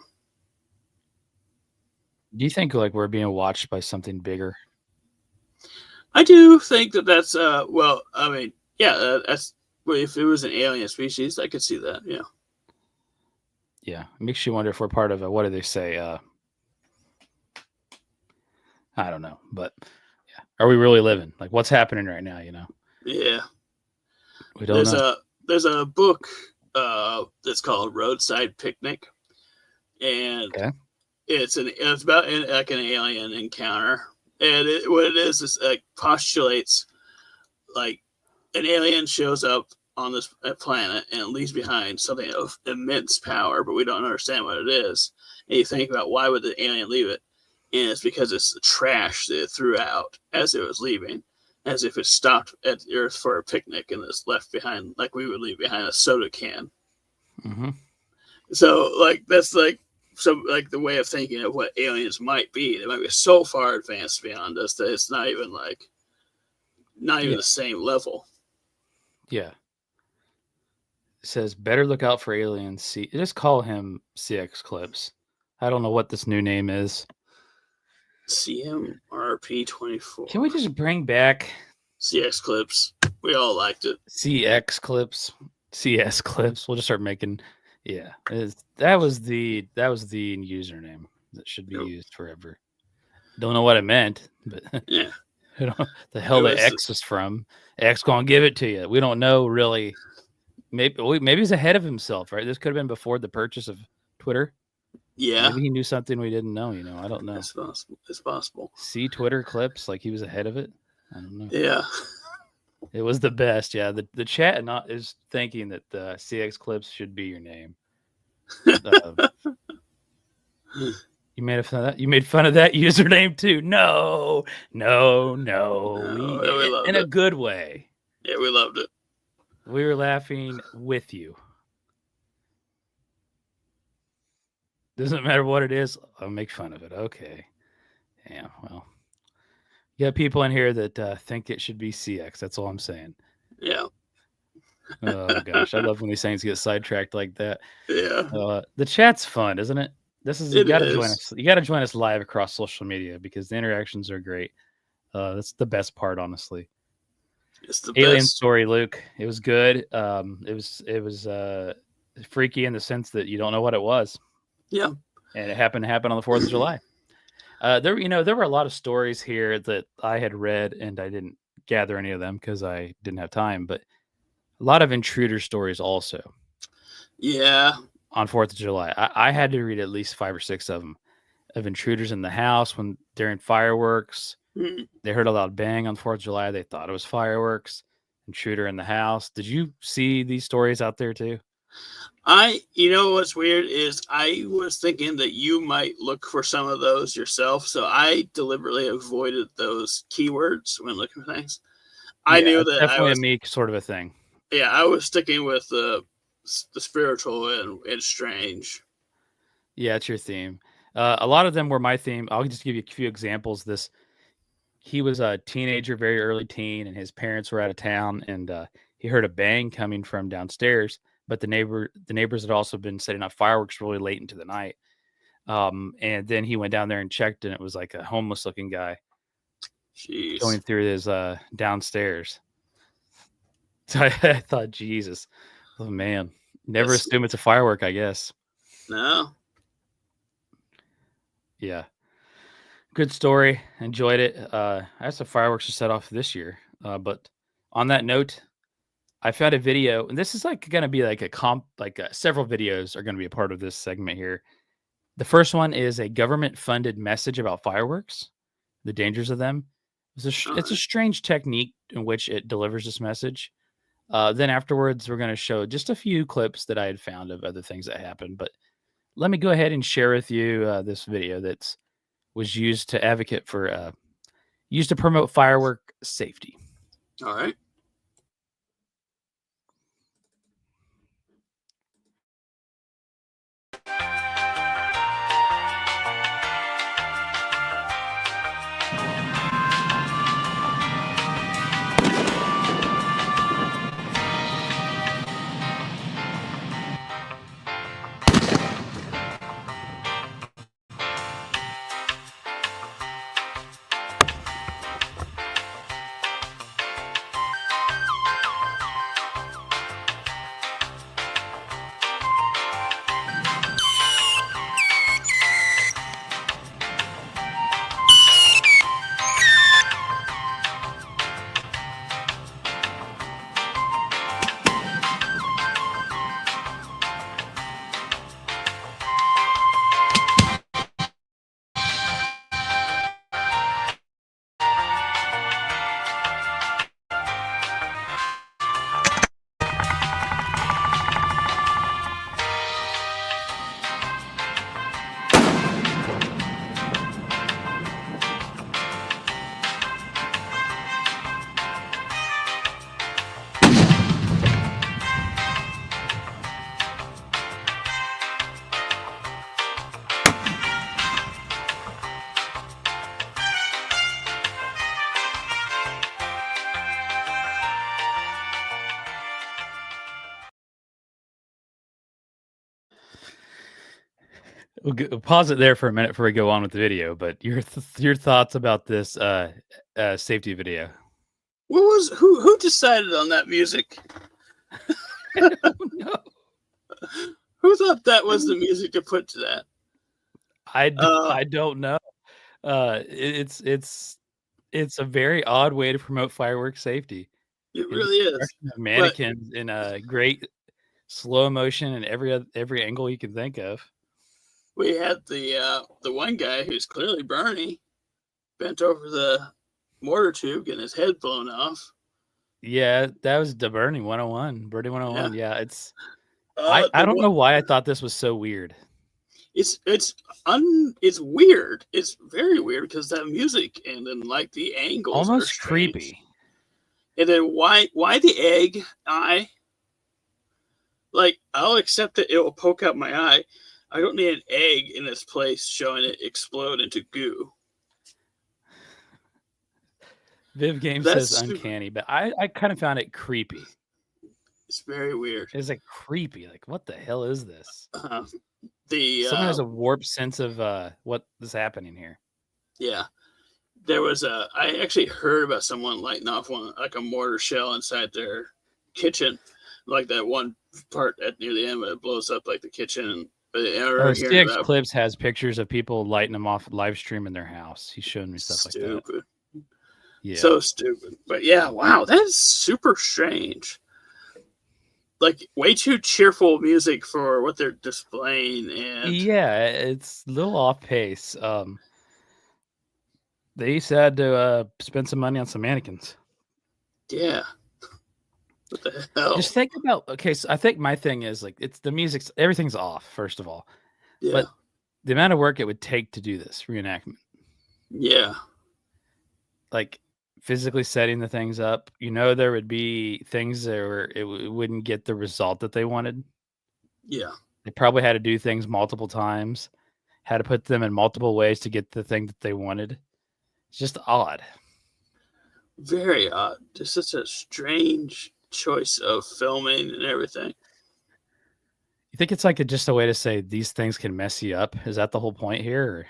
Do you think like we're being watched by something bigger? I do think that's well. I mean, yeah, that's well, if it was an alien species, I could see that. Yeah. Yeah, it makes you wonder if we're part of a, what do they say? I don't know, but yeah, are we really living? Like, what's happening right now? Yeah. We don't know. There's a book that's called Roadside Picnic, and Okay. it's about like an alien encounter, and what it is like postulates like an alien shows up on this planet and leaves behind something of immense power, but we don't understand what it is. And you think about why would the alien leave it, and it's because it's the trash that it threw out as it was leaving, as if it stopped at the Earth for a picnic and it's left behind like we would leave behind a soda can. Mm-hmm. So like that's like some like the way of thinking of what aliens might be. They might be so far advanced beyond us that it's not even the same level. Yeah. It says better look out for aliens. Just call him CX Clips. I don't know what this new name is. CMRP24. Can we just bring back CX Clips? We all liked it. CX Clips, CS Clips? We'll just start making. Yeah, that was the username that should be used forever. Don't know what it meant, but Yeah. I don't know the hell the X is from. X gonna give it to you. We don't know really. Maybe he's ahead of himself, right? This could have been before the purchase of Twitter. Yeah. Maybe he knew something we didn't know. I don't know. It's possible. It's possible. See Twitter clips like he was ahead of it. I don't know. Yeah. It was the best. Yeah, the chat is thinking that the CX Clips should be your name. You made fun of that. You made fun of that username too. No. We loved In it. a good way. Yeah, we loved it. We were laughing with you. Doesn't matter what it is. I'll make fun of it. Okay. Yeah. Well, you got people in here that think it should be CX. That's all I'm saying. Yeah. Oh gosh, I love when these things get sidetracked like that. Yeah. The chat's fun, isn't it? You It got to is. join us. You got to join us live across social media because the interactions are great. That's the best part, honestly. It's the Alien best. story, Luke. It was good. It was freaky in the sense that you don't know what it was. Yeah. And it happened to happen on the 4th of July. There were a lot of stories here that I had read and I didn't gather any of them because I didn't have time, but a lot of intruder stories also. Yeah. On 4th of July. I had to read at least 5 or 6 of them of intruders in the house during fireworks. Mm. They heard a loud bang on 4th of July. They thought it was fireworks. Intruder in the house. Did you see these stories out there too? You know what's weird is I was thinking that you might look for some of those yourself, so I deliberately avoided those keywords when looking for things. I knew that definitely a me sort of a thing. Yeah, I was sticking with the spiritual and strange. Yeah, it's your theme. A lot of them were my theme. I'll just give you a few examples. He was a teenager, very early teen, and his parents were out of town, and he heard a bang coming from downstairs. But the neighbors had also been setting off fireworks really late into the night. And then he went down there and checked, and it was like a homeless-looking guy going through his downstairs. So I thought, Jesus, oh man, never assume it's a firework, I guess. No. Yeah. Good story. Enjoyed it. I had some fireworks to set off this year. But on that note, I found a video, and this is going to be like several videos are going to be a part of this segment here. The first one is a government-funded message about fireworks, the dangers of them. It's a strange technique in which it delivers this message. Then afterwards, we're going to show just a few clips that I had found of other things that happened. But let me go ahead and share with you this video that was used to promote firework safety. All right. We'll pause it there for a minute before we go on with the video. But your thoughts about this safety video? What was who decided on that music? No. Who thought that was the music to put to that? I don't know. It's a very odd way to promote fireworks safety. It really is. Mannequins in a great slow motion and every angle you can think of. We had the one guy who's clearly Bernie bent over the mortar tube, getting his head blown off. Yeah, that was the Bernie 101. Bernie 101. Yeah, it's Uh, I the don't one- know why I thought this was so weird. It's weird. It's very weird because that music and then like the angles are Almost strange. creepy. And then why the egg eye? Like, I'll accept that it will poke out my eye. I don't need an egg in this place showing it explode into goo. Viv Game That's says super- uncanny, but I kind of found it creepy. It's very weird. It's like creepy. Like, what the hell is this? Someone has a warped sense of what is happening here. Yeah. There was I actually heard about someone lighting off like a mortar shell inside their kitchen. Like that one part near the end where it blows up like the kitchen. CX Clips has pictures of people lighting them off live stream in their house. He's showing me stuff like that. Stupid. Yeah. So stupid. But yeah, wow, that is super strange. Like way too cheerful music for what they're displaying, and yeah, it's a little off pace. They said to spend some money on some mannequins. yeah. What the hell? Just think about, okay, so I think my thing is like it's the music's everything's off, first of all. Yeah. But the amount of work it would take to do this reenactment. Yeah. Like physically setting the things up, there would be things that it wouldn't get the result that they wanted. Yeah. They probably had to do things multiple times, had to put them in multiple ways to get the thing that they wanted. It's just odd. Very odd. Just such a strange choice of filming and everything. You think it's like just a way to say these things can mess you up? Is that the whole point here? Or?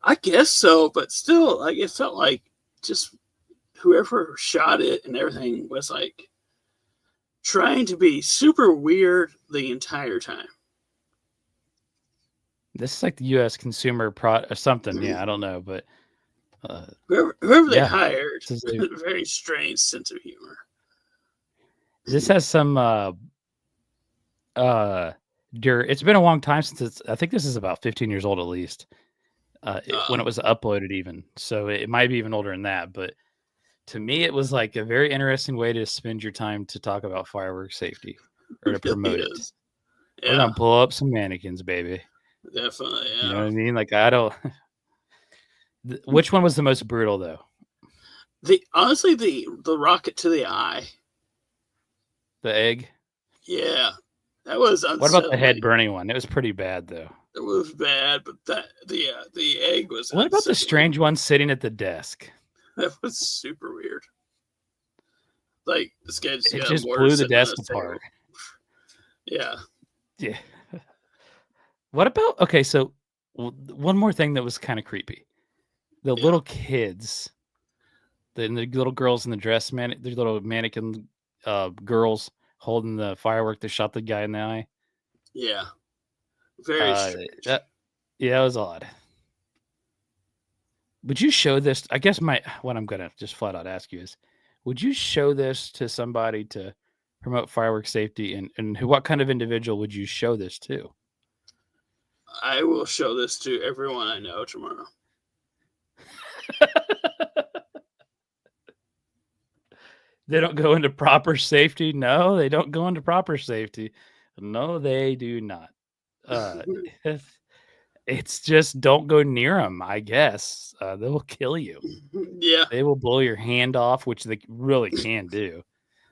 I guess so, but still, like it felt like just whoever shot it and everything was like trying to be super weird the entire time. This is like the U.S. consumer or something. Yeah, I don't know, but Whoever they Yeah. hired, This is a- very strange sense of humor. this has some it's been a long time since I think this is about 15 years old at least. When it was uploaded even. So it might be even older than that, but to me it was like a very interesting way to spend your time to talk about fireworks safety or to promote it. is. We're Yeah, gonna blow up some mannequins, baby. definitely. Yeah. You know what I mean? Like I don't which one was the most brutal though? Honestly, the rocket to the eye. The egg? Yeah, that was unsettling. What about the head burning one? It was pretty bad though. It was bad, but the egg was. What about the unsettling. strange one sitting at the desk? That was super weird. Like this guy just, It got just mortar blew the sitting on desk his table. apart. Yeah. Yeah. What about so one more thing that was kind of creepy. The Yeah. little kids, the little girls in the dress the little mannequin girls holding the firework that shot the guy in the eye. Yeah. Very strange. That was odd. Would you show this? I guess what I'm gonna just flat out ask you is, would you show this to somebody to promote fireworks safety, and what kind of individual would you show this to? I will show this to everyone I know tomorrow. They don't go into proper safety. No, they don't go into proper safety. No, they do not. It's just don't go near them, I guess. They will kill you. Yeah. They will blow your hand off, which they really can do.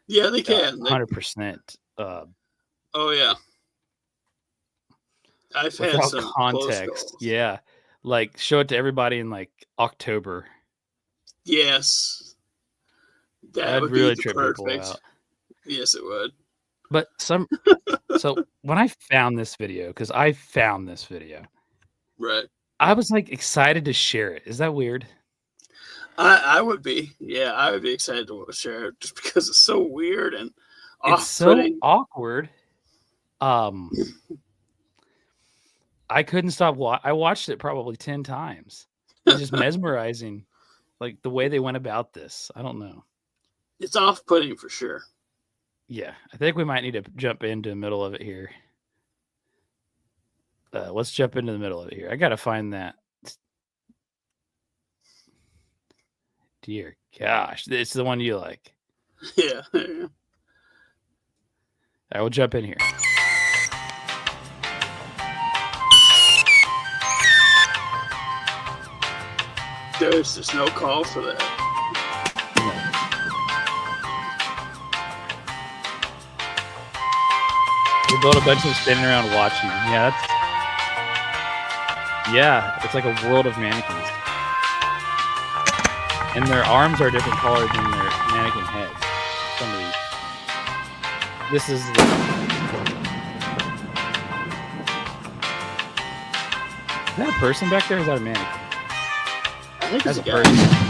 Yeah, they can. 100%. Oh yeah. I've had Without some close context. calls. Yeah. Like show it to everybody in like October. Yes. That That'd would really be the trip people perfect. out. Yes, it would. But so when I found this video, because I found this video, Right. I was like excited to share it. Is that weird? I would be. Yeah, I would be excited to share it just because it's so weird and It's so off-putting. awkward. I couldn't stop. I watched it probably 10 times. It's just mesmerizing, like the way they went about this. I don't know. It's off-putting for sure. Yeah, I think we might need to jump into the middle of it here. Let's jump into the middle of it here. I gotta find that. Dear gosh, it's the one you like. Yeah. Yeah. I will jump in here. There's just no call for that. We built a bunch of spinning around watching. Yeah, it's like a world of mannequins. And their arms are different colors than their mannequin heads. Some of these. This is the... Is that a person back there or is that a mannequin? I think That's it's a a guy. person.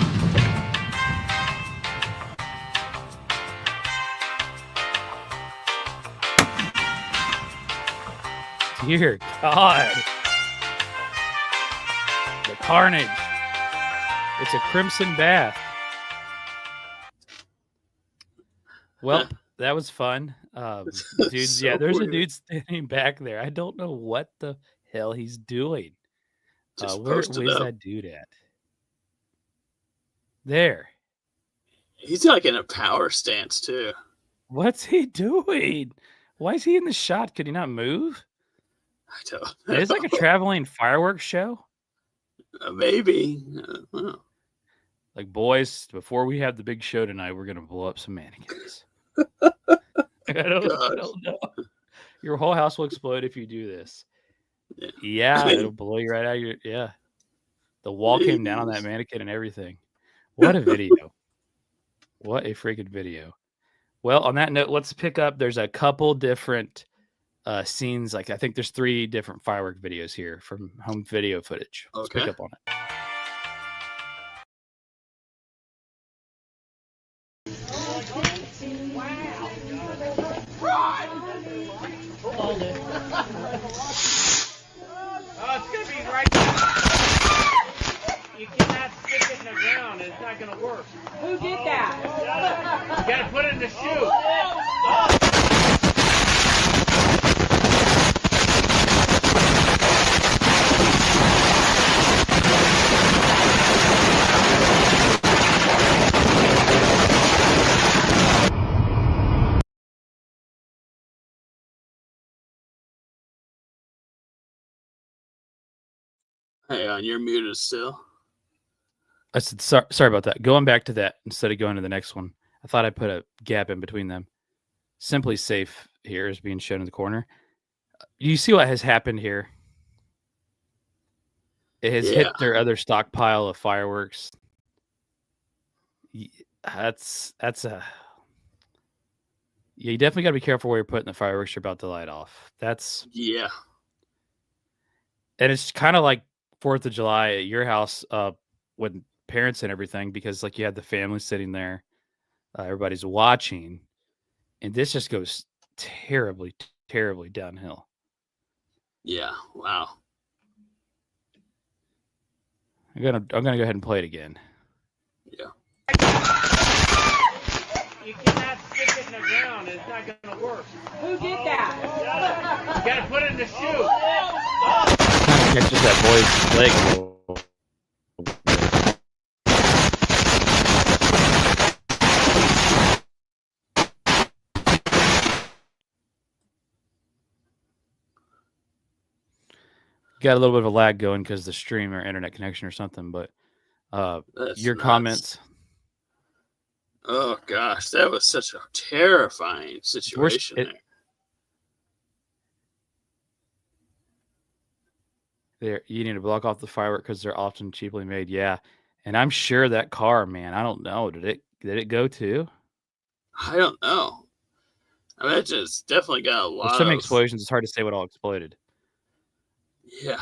Dear God. The carnage. It's a crimson bath. Well, that was fun. Dude, So yeah, there's a weird. dude standing back there. I don't know what the hell he's doing. Just Where's posted up. that dude at? There. He's like in a power stance too. What's he doing? Why is he in the shot? Could he not move? I don't It's like a know. traveling fireworks show. Maybe. I don't know. Like, boys, before we have the big show tonight, we're gonna blow up some mannequins. I don't know. Your whole house will explode if you do this. Yeah. Yeah, it'll blow you right out of your... Yeah. The wall came down on that mannequin and everything. What a video. What a freaking video. Well, on that note, let's pick up. There's a couple different scenes. Like, I think there's 3 different firework videos here from home video footage. Let's pick Okay. up on it. Oh, it's gonna be right there. You cannot stick it in the ground. It's not gonna work. Who did that? You gotta put it in the shoe. Hey, on you're muted still. I said, sorry about that. Going back to that instead of going to the next one. I thought I put a gap in between them. Simply Safe here is being shown in the corner. You see what has happened here? It has hit Yeah. their other stockpile of fireworks. That's a... Yeah, you definitely got to be careful where you're putting the fireworks you're about to light off. That's... Yeah. And it's kind of like 4th of July at your house with parents and everything, because like you had the family sitting there, everybody's watching, and this just goes terribly, terribly downhill. Yeah. Wow. I'm gonna go ahead and play it again. Yeah. You cannot stick it in the ground. It's not gonna work. Who did that? You gotta put it in the shoe. Kind of catches that boy's leg a little. Got a little bit of a lag going because the stream or internet connection or something, but That's your nuts. comments. Oh gosh, that was such a terrifying situation it- There, you need to block off the firework because they're often cheaply made. Yeah, and I'm sure that car, man. I don't know. Did it go too? I don't know. I mean, it's definitely got a lot There's so many of explosions. It's hard to say what all exploded. Yeah.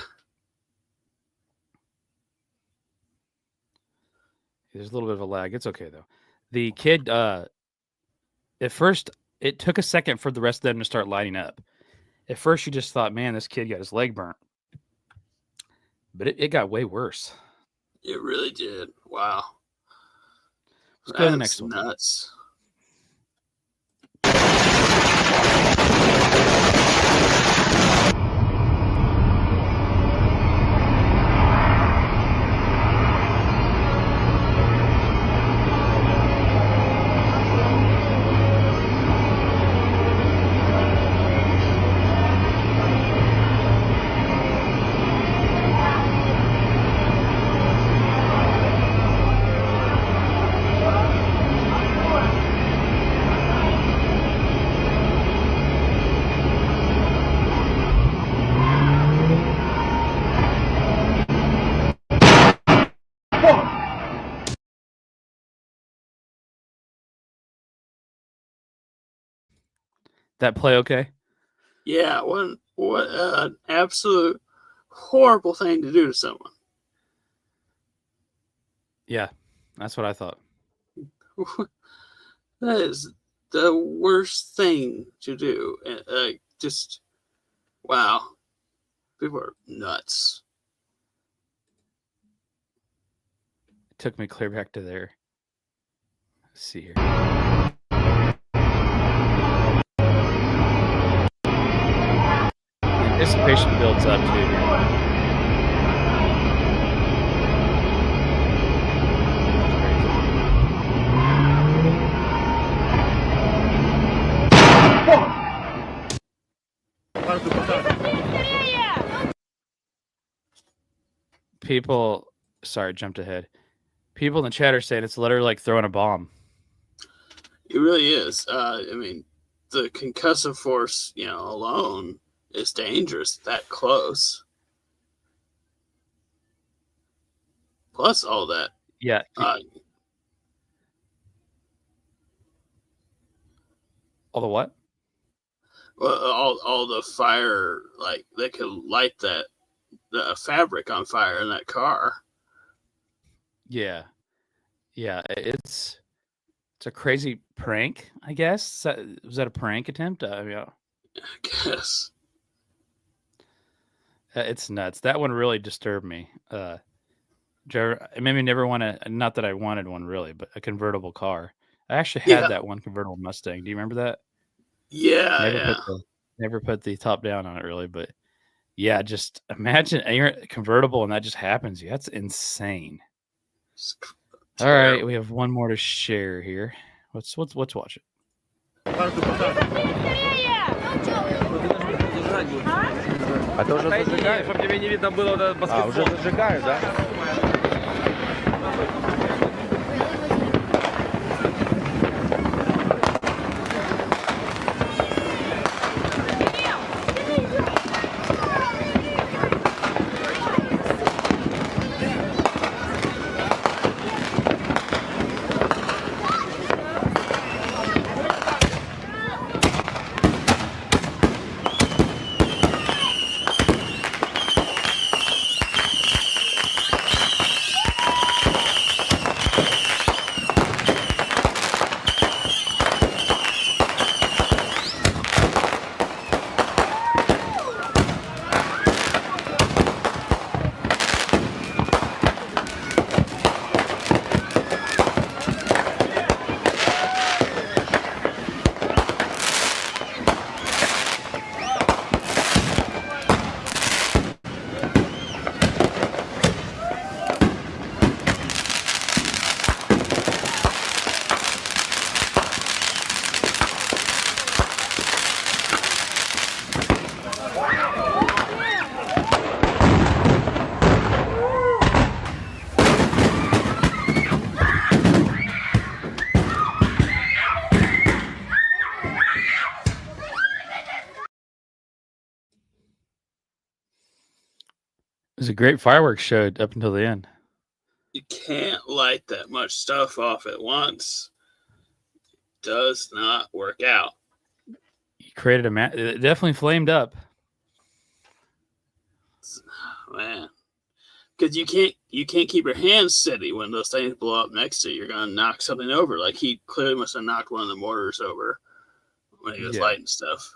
There's a little bit of a lag. It's okay though. The kid, at first, it took a second for the rest of them to start lighting up. At first, you just thought, man, this kid got his leg burnt. But it got way worse. It really did. Wow. Let's go to the That's next one. nuts. That play okay? Yeah, what an absolute horrible thing to do to someone. Yeah, that's what I thought. That is the worst thing to do. Just, wow. People are nuts. It took me clear back to there. Let's see here. Anticipation builds up too here. People, sorry, jumped ahead. People in the chat are saying it's literally like throwing a bomb. It really is. I mean, the concussive force, alone is dangerous that close. Plus all that. Yeah. All the what? Well, all the fire, like they could light the fabric on fire in that car. Yeah. It's a crazy prank, I guess. Was that a prank attempt? Yeah. I guess. It's nuts. That one really disturbed me. It made me never want to. Not that I wanted one really, but a convertible car. I actually had that one convertible Mustang. Do you remember that? Yeah. Never put the top down on it really, but yeah, just imagine you're convertible and that just happens. Yeah, that's insane. All right, we have one more to share here. Let's watch it. А ты уже зажигаешь? Чтобы тебе не видно было вот этот баскетбол. Уже зажигаешь, да? It was a great fireworks show up until the end. You can't light that much stuff off at once. It does not work out. You created it definitely flamed up. Man. because you can't keep your hands steady when those things blow up next to you. You're gonna knock something over. Like he clearly must have knocked one of the mortars over when he was lighting stuff.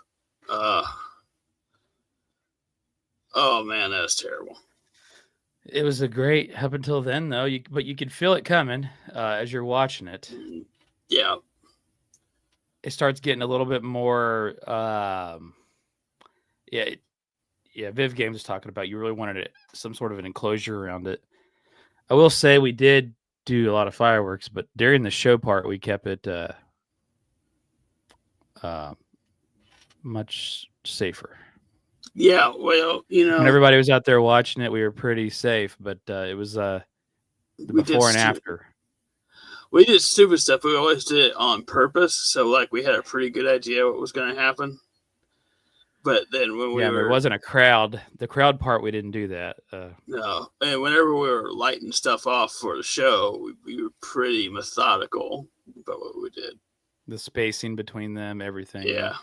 Oh man, that was terrible. It was a great up until then though. But you could feel it coming as you're watching it. Yeah. It starts getting a little bit more. Viv Games was talking about you really wanted some sort of an enclosure around it. I will say we did do a lot of fireworks, but during the show part, we kept it much safer. Yeah, well, when everybody was out there watching it, we were pretty safe, but it was the before and after. We did stupid stuff. We always did it on purpose, so like we had a pretty good idea what was going to happen. But then when but it wasn't a crowd. The crowd part, we didn't do that. No, and whenever we were lighting stuff off for the show, we were pretty methodical about what we did. The spacing between them, everything. Yeah.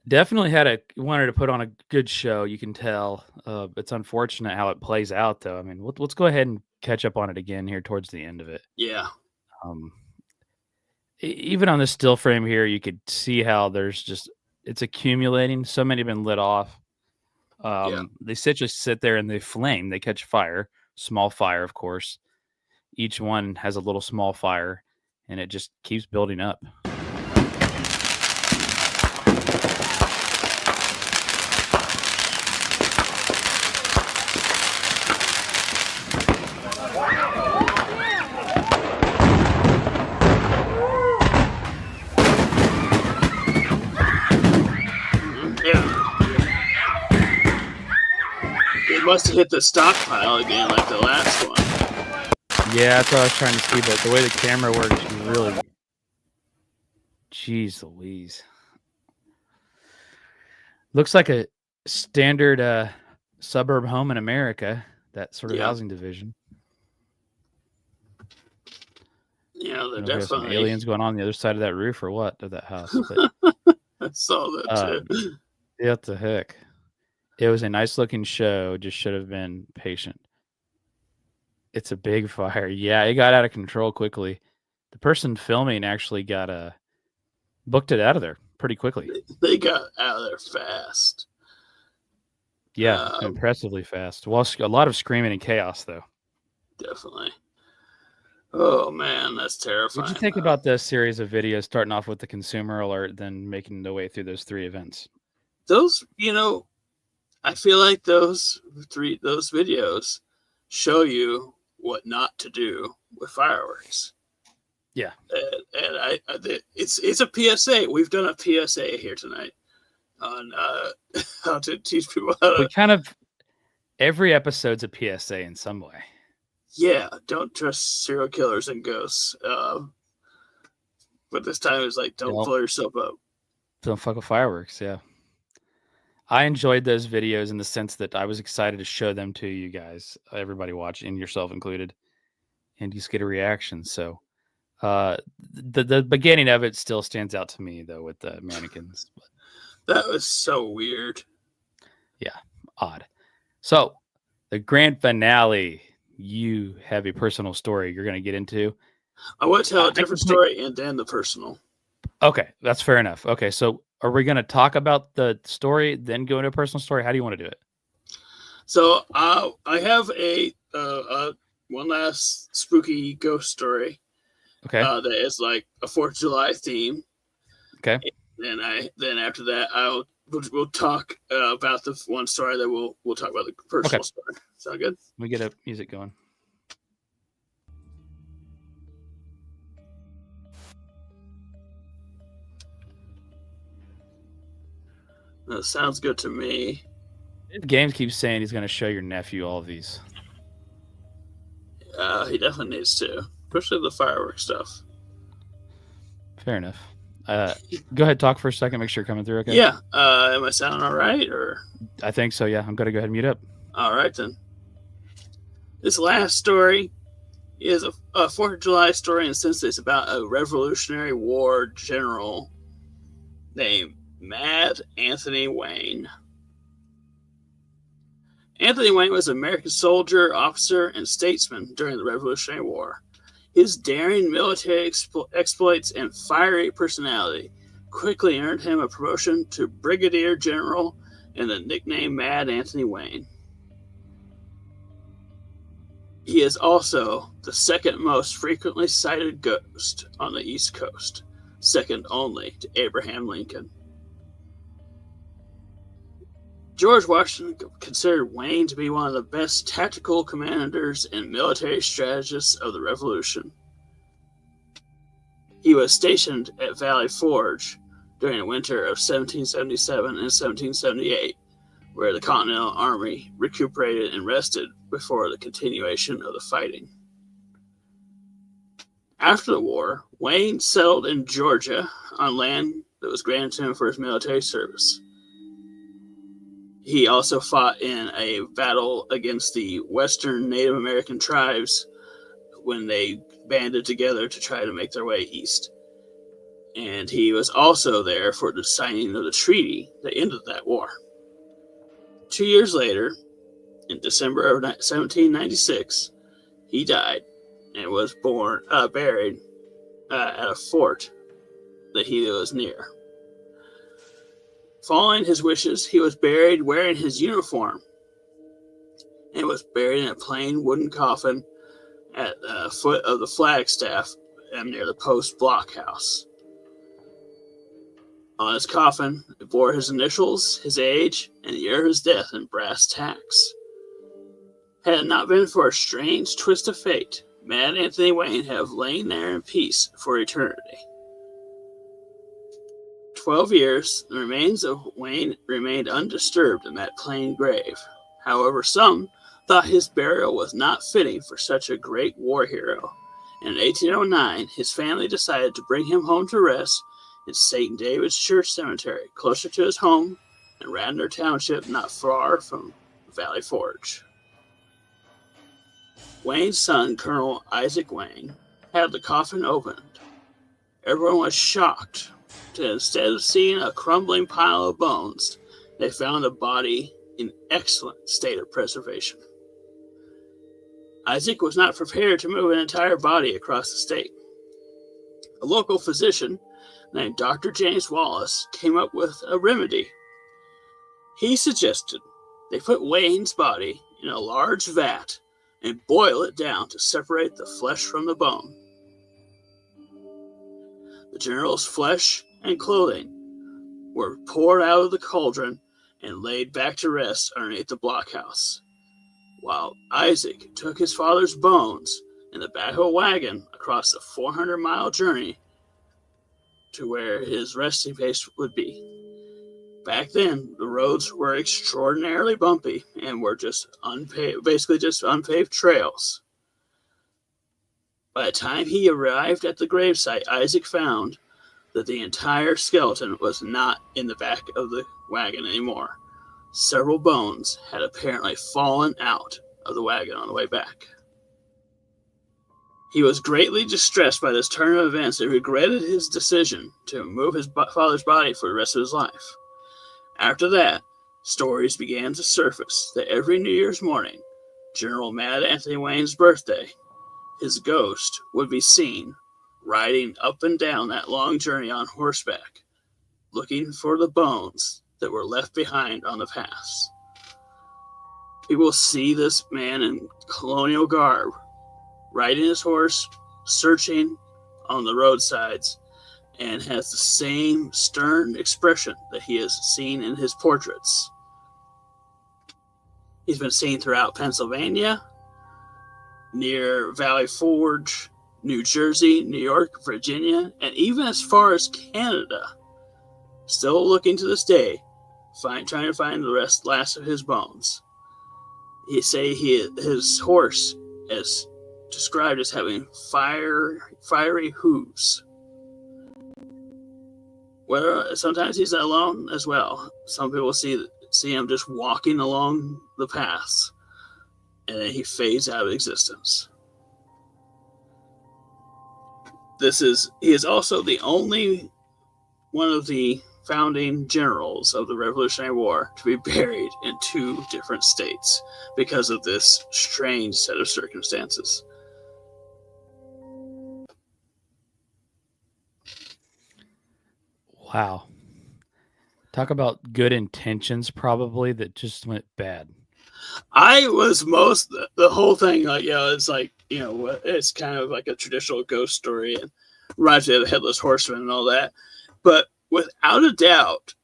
Definitely wanted to put on a good show. You can tell. It's unfortunate how it plays out, though. I mean, let's go ahead and catch up on it again here towards the end of it. Yeah. Even on this still frame here, you could see how it's accumulating. So many have been lit off. They just sit there and they flame. They catch fire. Small fire, of course. Each one has a little small fire, and it just keeps building up. Must have hit the stockpile again like the last one. Yeah, that's what I was trying to see, but the way the camera works, really... Jeez Louise. Looks like a standard suburb home in America, that sort of housing division. Yeah, they're definitely... Some aliens going on the other side of that roof or what, of that house. But, I saw that too. Yeah, what the heck? It was a nice looking show. Just should have been patient. It's a big fire. Yeah, it got out of control quickly. The person filming actually booked it out of there pretty quickly. They got out of there fast. Yeah, impressively fast. Well, a lot of screaming and chaos, though. Definitely. Oh, man, that's terrifying. What did you think about this series of videos starting off with the consumer alert, then making their way through those 3 events? Those, I feel like those videos show you what not to do with fireworks. Yeah, and it's a PSA. We've done a PSA here tonight on how to teach people how to. We kind of every episode's a PSA in some way. Yeah, don't trust serial killers and ghosts. But this time it's like don't blow yourself up. Don't fuck with fireworks. Yeah. I enjoyed those videos in the sense that I was excited to show them to you guys, everybody watching, yourself included, and just get a reaction. So the beginning of it still stands out to me, though, with the mannequins. That was so weird. Yeah, odd. So the grand finale, you have a personal story you're going to get into. I want to tell a different story and then the personal. Okay, that's fair enough. Okay, so are we going to talk about the story, then go into a personal story? How do you want to do it? So I have a one last spooky ghost story. Okay. That is like a 4th of July theme. Okay. And then after that, we'll talk about the one story that we'll talk about the personal story. Sound good? We get a music going. That sounds good to me. Games keeps saying he's going to show your nephew all of these. He definitely needs to, especially the fireworks stuff. Fair enough. Go ahead, talk for a second. Make sure you're coming through. Okay. Yeah. Am I sounding all right? Or I think so. Yeah, I'm going to go ahead and mute up. All right then. This last story is a 4th of July story, and since it's about a Revolutionary War general named Mad Anthony Wayne. Anthony Wayne was an American soldier, officer, and statesman during the Revolutionary War. His daring military exploits and fiery personality quickly earned him a promotion to brigadier general and the nickname Mad Anthony Wayne. He is also the second most frequently sighted ghost on the East Coast, second only to Abraham Lincoln. George Washington considered Wayne to be one of the best tactical commanders and military strategists of the Revolution. He was stationed at Valley Forge during the winter of 1777 and 1778, where the Continental Army recuperated and rested before the continuation of the fighting. After the war, Wayne settled in Georgia on land that was granted to him for his military service. He also fought in a battle against the Western Native American tribes when they banded together to try to make their way east. And he was also there for the signing of the treaty that ended that war. 2 years later, in December of 1796, he died and was buried at a fort that he was near. Following his wishes, he was buried wearing his uniform and was buried in a plain wooden coffin at the foot of the flagstaff near the post blockhouse. On his coffin, it bore his initials, his age, and the year of his death in brass tacks. Had it not been for a strange twist of fate, Mad Anthony Wayne have lain there in peace for eternity. 12 years, the remains of Wayne remained undisturbed in that plain grave. However, some thought his burial was not fitting for such a great war hero, and in 1809, his family decided to bring him home to rest in St. David's Church Cemetery, closer to his home in Radnor Township, not far from Valley Forge. Wayne's son, Colonel Isaac Wayne, had the coffin opened. Everyone was shocked. Instead of seeing a crumbling pile of bones, they found a body in excellent state of preservation. Isaac was not prepared to move an entire body across the state. A local physician named Dr. James Wallace came up with a remedy. He suggested they put Wayne's body in a large vat and boil it down to separate the flesh from the bone. The general's flesh and clothing were poured out of the cauldron and laid back to rest underneath the blockhouse, while Isaac took his father's bones in the back of a wagon across the 400-mile journey to where his resting place would be. Back then, the roads were extraordinarily bumpy and were just unpaved trails. By the time he arrived at the gravesite, Isaac found that the entire skeleton was not in the back of the wagon anymore. Several bones had apparently fallen out of the wagon on the way back. He was greatly distressed by this turn of events and regretted his decision to move his father's body for the rest of his life. After that, stories began to surface that every New Year's morning, General Mad Anthony Wayne's birthday, his ghost would be seen riding up and down that long journey on horseback, looking for the bones that were left behind on the paths. People see this man in colonial garb, riding his horse, searching on the roadsides, and has the same stern expression that he has seen in his portraits. He's been seen throughout Pennsylvania, near Valley Forge, New Jersey, New York, Virginia, and even as far as Canada. Still looking to this day, trying to find the last of his bones. His horse is described as having fiery hooves. Sometimes he's alone as well. Some people see him just walking along the paths, and then he fades out of existence. He is also the only one of the founding generals of the Revolutionary War to be buried in 2 different states because of this strange set of circumstances. Wow. Talk about good intentions, probably, that just went bad. I was the whole thing, like, it's like, it's kind of like a traditional ghost story and reminds me of the Headless Horseman and all that. But without a doubt,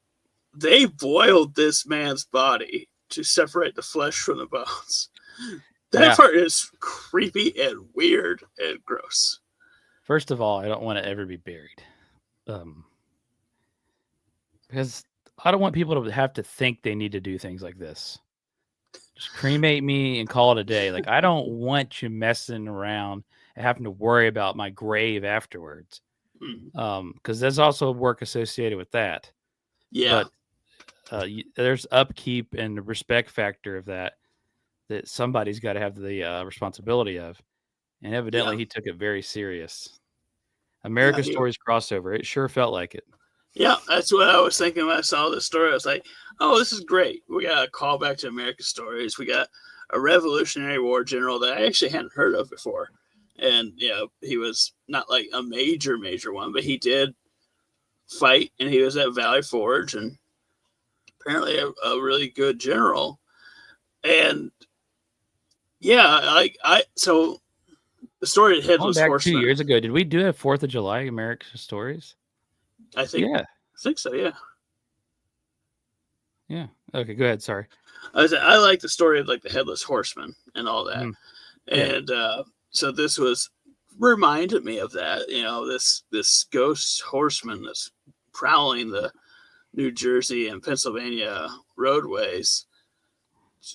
they boiled this man's body to separate the flesh from the bones. That part is creepy and weird and gross. First of all, I don't want to ever be buried. Because I don't want people to have to think they need to do things like this. Just cremate me and call it a day. Like, I don't want you messing around and having to worry about my grave afterwards. Because there's also work associated with that. Yeah. But there's upkeep and the respect factor of that somebody's got to have the responsibility of. And evidently he took it very serious. America Stories crossover. It sure felt like it. Yeah, that's what I was thinking when I saw this story. I was like, oh, this is great. We got a call back to America Stories. We got a Revolutionary War general that I actually hadn't heard of before. And, he was not like a major one, but he did fight, and he was at Valley Forge, and apparently a really good general. And, so the story of Headless Horseman. 2 years ago, did we do a 4th of July America Stories? I think so, yeah. Yeah. Okay, go ahead. Sorry. I like the story of like the Headless Horseman and all that. And so this reminded me of that, this ghost horseman that's prowling the New Jersey and Pennsylvania roadways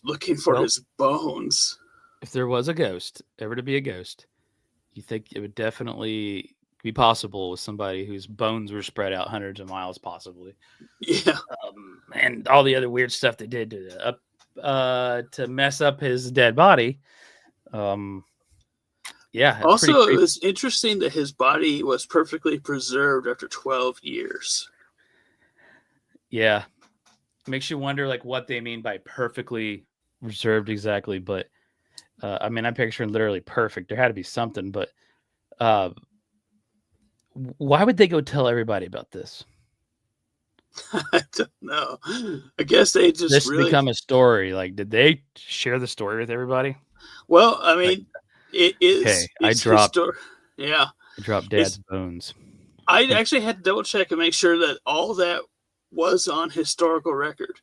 looking for his bones. If there was ever to be a ghost, you think it would definitely be possible with somebody whose bones were spread out hundreds of miles, possibly. Yeah. And all the other weird stuff they did to mess up his dead body. Also, it was interesting that his body was perfectly preserved after 12 years. Yeah. Makes you wonder, like, what they mean by perfectly preserved exactly. But, I'm picturing literally perfect. There had to be something, but why would they go tell everybody about this? I don't know. I guess they just this become a story. Like, did they share the story with everybody? Well, it is. Hey, I dropped Dad's bones. I actually had to double check and make sure that all that was on historical record.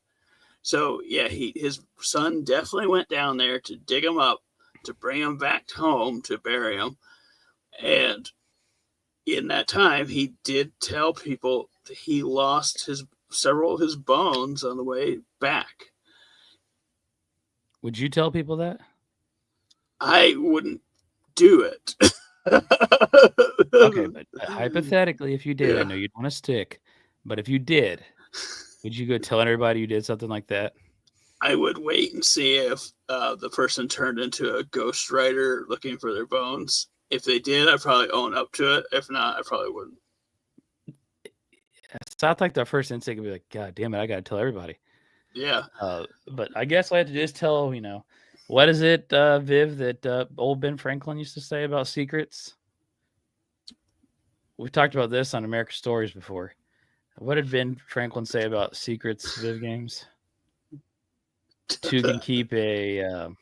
So his son definitely went down there to dig him up, to bring him back home to bury him, and in that time, he did tell people that he lost several of his bones on the way back. Would you tell people that? I wouldn't do it. Okay, but hypothetically, if you did, I know you'd want to stick, but if you did, would you go telling everybody you did something like that? I would wait and see if the person turned into a ghostwriter looking for their bones. If they did, I'd probably own up to it. If not, I probably wouldn't. It sounds like the first instinct would be like, God damn it, I got to tell everybody. Yeah. But I guess I have to just tell, what is it, Viv, that old Ben Franklin used to say about secrets? We've talked about this on America Stories before. What did Ben Franklin say about secrets, Viv Games? Two can keep he'll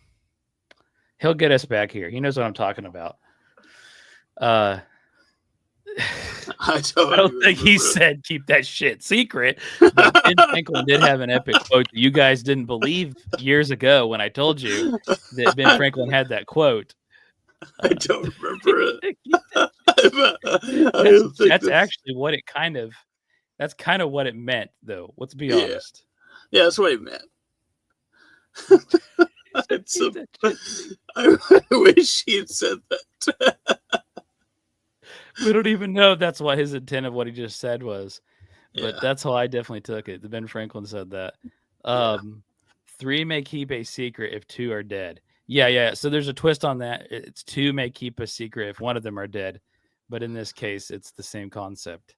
get us back here. He knows what I'm talking about. I don't think he said keep that shit secret. But Ben Franklin did have an epic quote that you guys didn't believe years ago when I told you that Ben Franklin had that quote. I don't remember it. That's actually what it kind of what it meant, though. Let's be honest. Yeah, that's what it meant. I wish he had said that. We don't even know if that's what his intent of what he just said was, but that's how I definitely took it. Ben Franklin said that. 3 may keep a secret if 2 are dead. Yeah. So there's a twist on that. It's 2 may keep a secret if one of them are dead, but in this case, it's the same concept.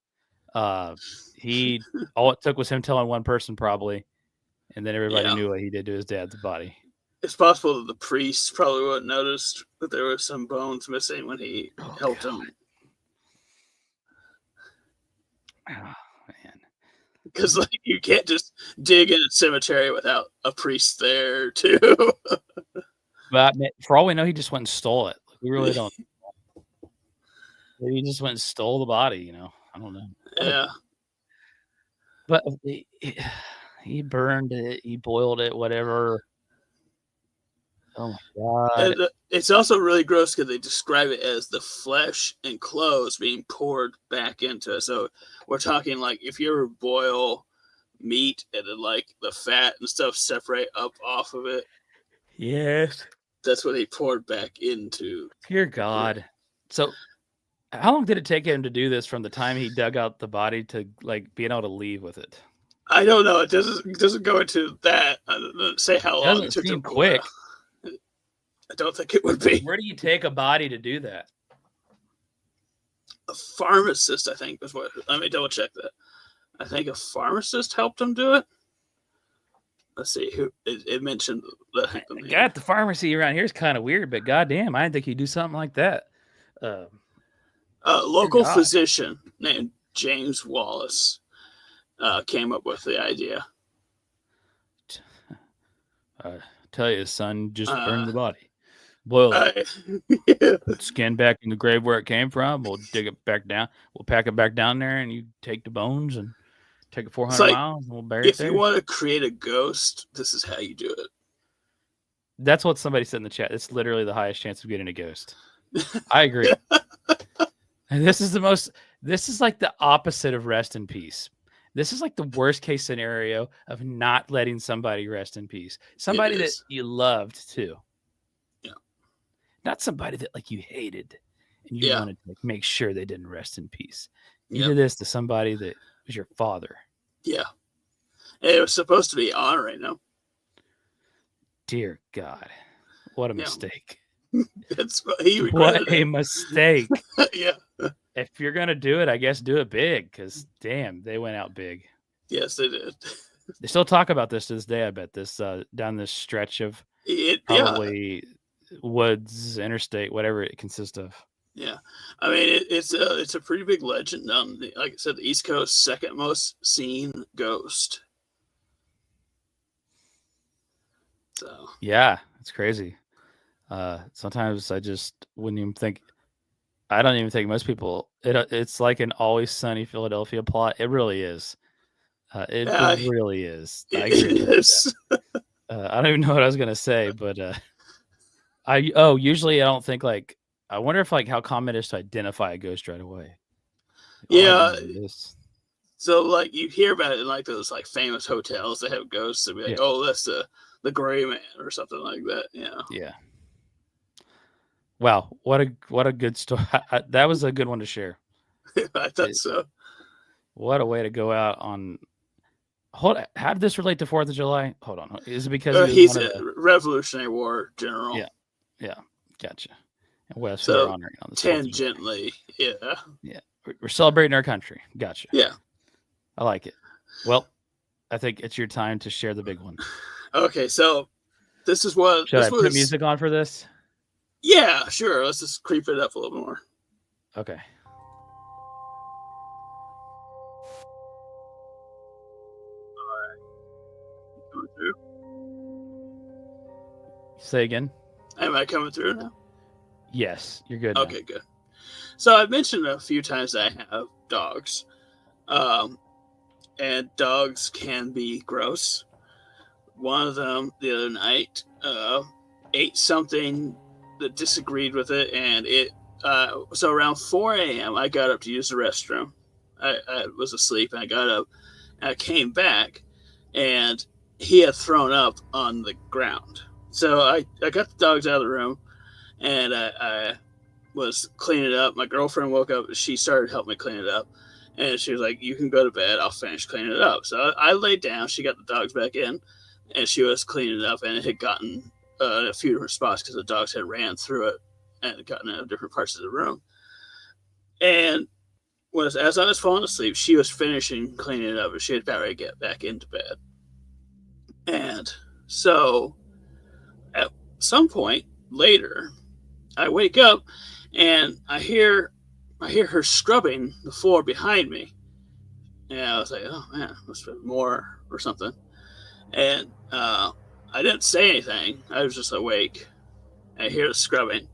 He all it took was him telling one person probably, and then everybody Yeah. knew what he did to his dad's body. It's possible that the priest probably wouldn't noticed that there were some bones missing when he helped him. Oh, man. Because like you can't just dig in a cemetery without a priest there too. But for all we know, he just went and stole it. We really don't. Maybe he just went and stole the body. You know, I don't know. Yeah. But he burned it. He boiled it. Whatever. Oh my god! And it's also really gross because they describe it as the flesh and clothes being poured back into it. So we're talking like if you ever boil meat and then like the fat and stuff separate up off of it, Yes. that's what he poured back into. Dear God. So, how long did it take him to do this from the time he dug out the body to like being able to leave with it? I don't know. It doesn't go into that. I don't say how long it Doesn't took seem to quick. I don't think it would be. Where do you take a body to do that? A pharmacist, I think, was what. Let me double check that. I think a pharmacist helped him do it. Let's see who it mentioned. The Got the pharmacy around here is kind of weird, but goddamn, I didn't think he'd do something like that. A local God. physician named James Wallace came up with the idea. Tell you, son, just burn the body. Boil it. Yeah. Put skin back in the grave where it came from. We'll dig it back down. We'll pack it back down there, and you take the bones and take it 400 like, miles, and we'll bury it If there. you want to create a ghost, this is how you do it. That's what somebody said in the chat. It's literally the highest chance of getting a ghost. I agree. And this is like the opposite of rest in peace. This is like the worst case scenario of not letting somebody rest in peace. Somebody that is. you loved too. Yeah. Not somebody that like you hated and you Yeah. wanted to like, make sure they didn't rest in peace. You Yep. did this to somebody that was your father. Yeah. It was supposed to be on right now. Dear God. What a Yeah. mistake. That's what he regretted. What a mistake. Yeah. If you're going to do it, I guess do it big because damn, they went out big. Yes, they did. They still talk about this to this day, I bet, this down this stretch of Yeah. probably woods, interstate, whatever it consists of. Yeah. I mean, it's a pretty big legend on the, like I said, the East Coast, second most seen ghost. So Yeah, it's crazy. Sometimes I just wouldn't even think. I don't even think most people. It's like an Always Sunny Philadelphia plot. It really is. It Yeah, really is. I it agree. is. I don't even know what I was gonna say, but usually I don't think like. I wonder if like how common it is to identify a ghost right away. Like, oh, I Yeah. know this. So like you hear about it in like those like famous hotels that have ghosts. They'll be like, Yeah. oh, that's the gray man or something like that. Yeah. Yeah. Wow, what a good story. That was a good one to share. I thought so. What a way to go out on. How did this relate to 4th of July? Hold on. Is it because He's one a of the- Revolutionary War general. Yeah. Yeah, gotcha. And what else So, we're honoring on this 4th of July? Tangentially, yeah. Yeah, we're celebrating our country. Gotcha. Yeah. I like it. Well, I think it's your time to share the big one. Okay, so this is what Should this I put was. music on for this? Yeah, sure. Let's just creep it up a little more. Okay. Coming through. Say again. Am I coming through now? Yes, you're good. now. Okay, good. So I've mentioned a few times that I have dogs, and dogs can be gross. One of them the other night ate something that disagreed with it, and it. So around 4 a.m., I got up to use the restroom. I was asleep, and I got up, and I came back, and he had thrown up on the ground. So I got the dogs out of the room, and I was cleaning it up. My girlfriend woke up. She started helping me clean it up. And she was like, you can go to bed. I'll finish cleaning it up. So I laid down. She got the dogs back in, and she was cleaning it up. And it had gotten a few different spots because the dogs had ran through it and gotten into different parts of the room. And as I was falling asleep, she was finishing cleaning it up, and she was about ready to get back into bed. And so, at some point later, I wake up and I hear her scrubbing the floor behind me. And I was like, oh man, must have been more or something. And I didn't say anything. I was just awake. I hear the scrubbing.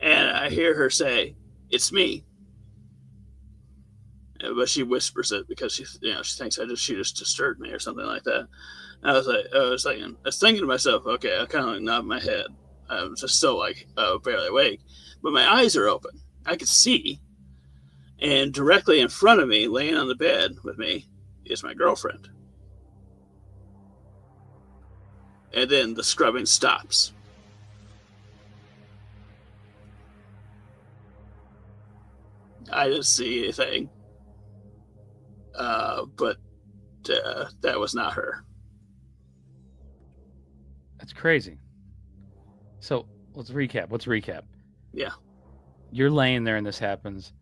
And I hear her say, "It's me." But she whispers it because she thinks she just disturbed me or something like that. And I was thinking to myself, okay, I kind of nod my head. I'm just still barely awake, but my eyes are open. I can see, and directly in front of me, laying on the bed with me, is my girlfriend. And then the scrubbing stops. I didn't see anything. But that was not her. That's crazy. So let's recap. Yeah. You're laying there and this happens,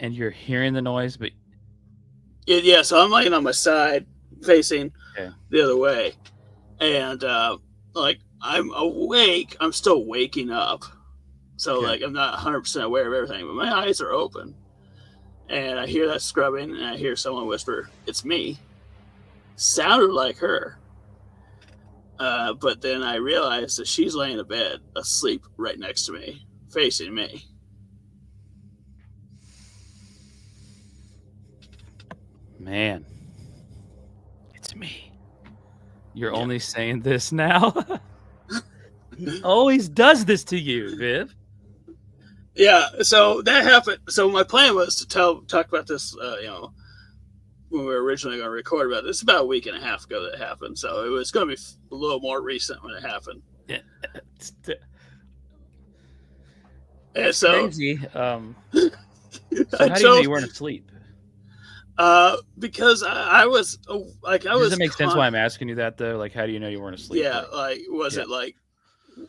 and you're hearing the noise, but Yeah, so I'm laying on my side, facing the other way. And I'm awake. I'm still waking up. So I'm not 100% aware of everything, but my eyes are open. And I hear that scrubbing, and I hear someone whisper, "It's me." Sounded like her. But then I realized that she's laying in bed, asleep right next to me, facing me. man, it's me. You're only saying this now? He always does this to you, Viv. Yeah, so that happened. So my plan was to talk about this, when we were originally going to record about this. About a week and a half ago that happened. So it was going to be a little more recent when it happened. Yeah. And so crazy. So how do you know you weren't asleep? Because I was Does it make sense why I'm asking you that though? Like, how do you know you weren't asleep? Yeah, it like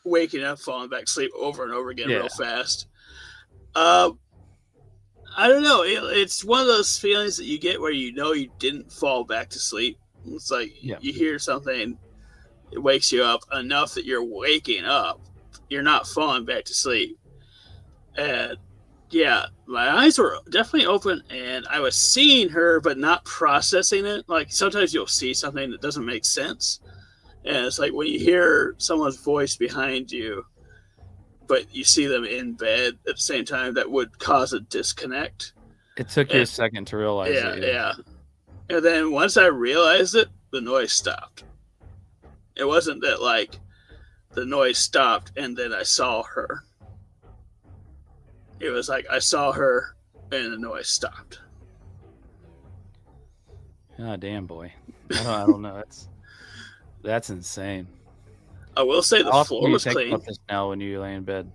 waking up, falling back asleep over and over again real fast? I don't know. It's one of those feelings that you get where you know you didn't fall back to sleep. It's like you hear something, it wakes you up enough that you're waking up. You're not falling back to sleep. And yeah, my eyes were definitely open, and I was seeing her, but not processing it. Like sometimes you'll see something that doesn't make sense, and it's like when you hear someone's voice behind you, but you see them in bed at the same time, that would cause a disconnect. It took you a second to realize it. Yeah. And then once I realized it, the noise stopped. It wasn't that like the noise stopped and then I saw her. It was like I saw her and the noise stopped. Oh, damn, boy. I don't know. That's insane. I will say the floor was clean. About this now when you lay in bed.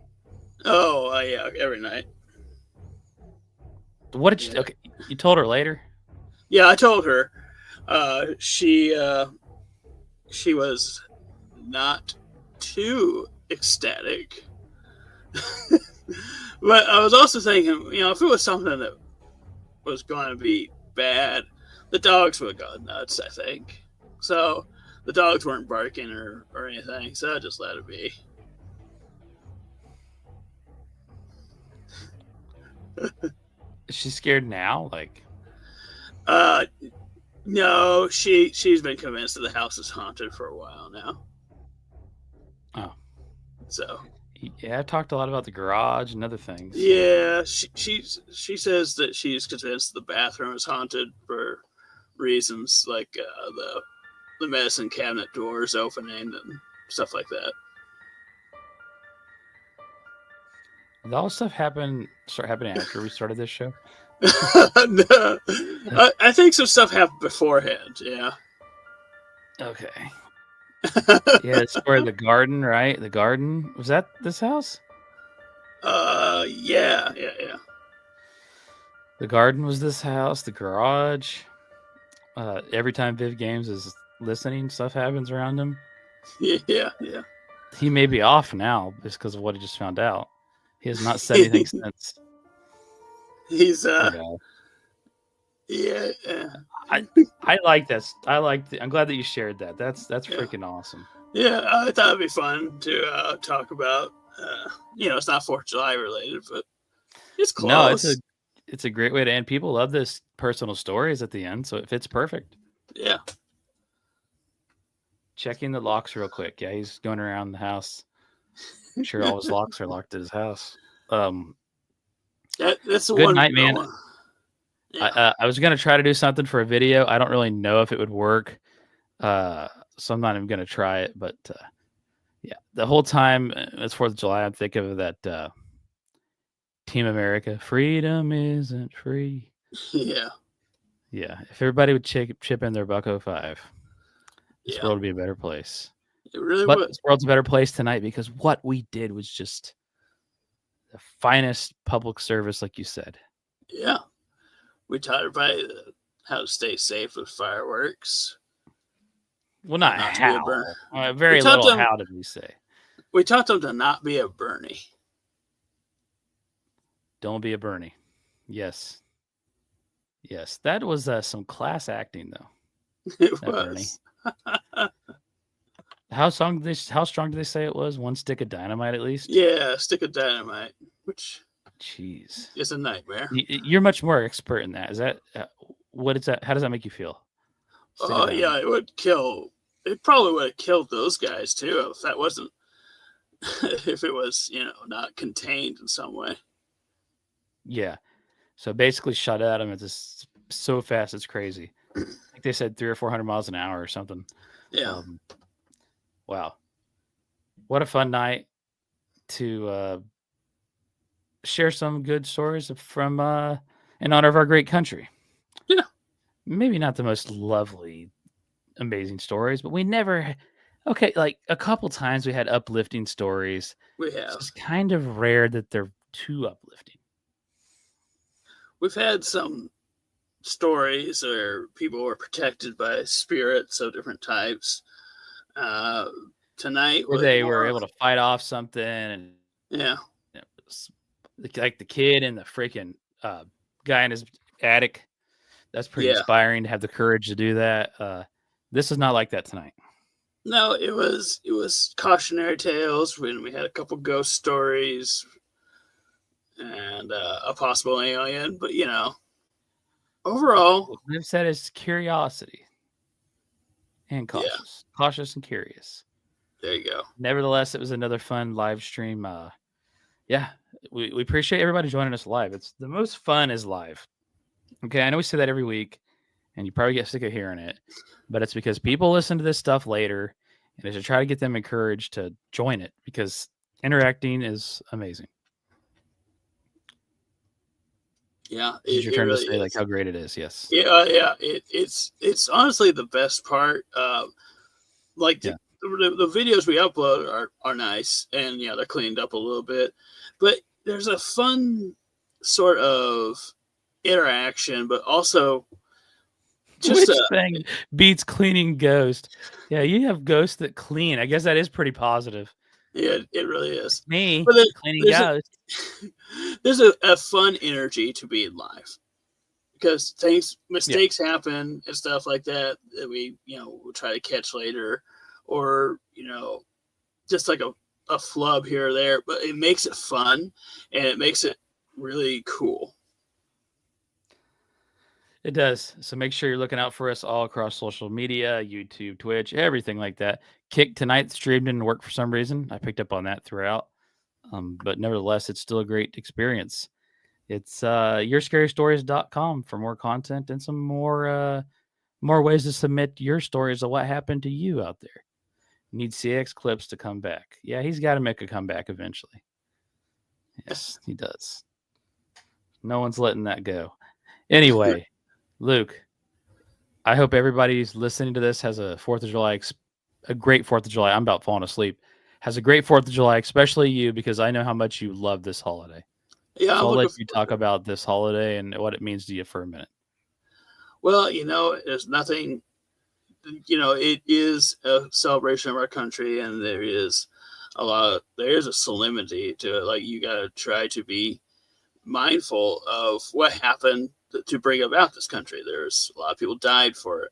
Oh, yeah, every night. What did you? Okay, you told her later. Yeah, I told her. She was not too ecstatic. But I was also thinking, if it was something that was going to be bad, the dogs would have gone nuts, I think. So the dogs weren't barking or anything, so I just let it be. Is she scared now? Like, no, she's been convinced that the house is haunted for a while now. Oh, so yeah, I've talked a lot about the garage and other things. Yeah, she says that she's convinced the bathroom is haunted for reasons like the medicine cabinet doors opening and stuff like that. Did all this stuff start happening after we started this show? No, I think some stuff happened beforehand. Yeah. Okay. Yeah, it's where the garden, right? The garden, was that this house? Yeah. The garden was this house. The garage. Every time Viv Games is listening, stuff happens around him. Yeah. He may be off now just because of what he just found out. He has not said anything since. He's Yeah. yeah. I like this. I'm glad that you shared that. That's freaking awesome. Yeah, I thought it'd be fun to talk about. It's not 4th of July related, but it's close. No, it's a great way to end. People love this personal stories at the end, so it fits perfect. Yeah. Checking the locks real quick. Yeah, he's going around the house. I'm sure all his locks are locked at his house. That's the good one. night, man. Yeah. I was gonna try to do something for a video. I don't really know if it would work, so I'm not even gonna try it. But yeah, the whole time it's 4th of July, I'm thinking of that Team America. Freedom isn't free. Yeah. Yeah, if everybody would chip in their $1.05, this Yeah. world would be a better place. It really But would. this world's a better place tonight because what we did was just the finest public service, like you said. Yeah. We taught everybody how to stay safe with fireworks. Well, not Not to be a how. burn. Very We taught little them- how did we say. We taught them to not be a Bernie. Don't be a Bernie. Yes. Yes. That was some class acting, though. It That Bernie. was. How strong did they say it was? One stick of dynamite at least? Yeah, stick of dynamite, which Jeez. is a nightmare. You're much more expert in that. Is that what is that? How does that make you feel? Stick of Oh dynamite. yeah, it would kill. It probably would have killed those guys too if that wasn't. If it was, not contained in some way. Yeah. So basically shot at him. It's just so fast. It's crazy. I think they said 300 or 400 miles an hour or something. Yeah. Wow. What a fun night to share some good stories from in honor of our great country. Yeah. Maybe not the most lovely, amazing stories, but we never like a couple times we had uplifting stories. We have. It's kind of rare that they're too uplifting. We've had some stories where people were protected by spirits of different types. Tonight, Where they were able to fight off something, and Yeah. it was like the kid and the freaking guy in his attic. That's pretty Yeah. inspiring to have the courage to do that. This is not like that tonight. No, it was cautionary tales when we had a couple ghost stories and a possible alien, but overall, What Liv said is curiosity and cautious. Cautious and curious. there you go. Nevertheless, it was another fun live stream. Yeah, we appreciate everybody joining us live. It's the most fun is live. Okay, I know we say that every week, and you probably get sick of hearing it, but it's because people listen to this stuff later, and it's to try to get them encouraged to join it because interacting is amazing. Yeah, It's your it turn really to say like is. how great it is. Yes. Yeah. It's honestly the best part. Like Yeah. the videos we upload are nice, and they're cleaned up a little bit, but there's a fun sort of interaction, but also just Which thing beats cleaning ghost? Yeah, you have ghosts that clean. I guess that is pretty positive. it really is. Me But cleaning there's ghosts. there's a fun energy to being live because mistakes happen and stuff like that we we'll try to catch later, or just like a flub here or there, but it makes it fun and it makes it really cool. It does. So make sure you're looking out for us all across social media, YouTube, Twitch, everything like that. Kick tonight stream didn't work for some reason. I picked up on that throughout. But nevertheless, it's still a great experience. It's yourscarystories.com for more content and some more ways to submit your stories of what happened to you out there. Need CX Clips to come back. Yeah, he's got to make a comeback eventually. Yes, he does. No one's letting that go. Anyway, Luke, I hope everybody's listening to this has a 4th of July, a great 4th of July. I'm about falling asleep. Has a great 4th of July, especially you, because I know how much you love this holiday. Yeah, So I'll let you talk about this holiday and what it means to you for a minute. Well, there's nothing, it is a celebration of our country, and there is a solemnity to it. Like, you got to try to be mindful of what happened to bring about this country. There's a lot of people died for it.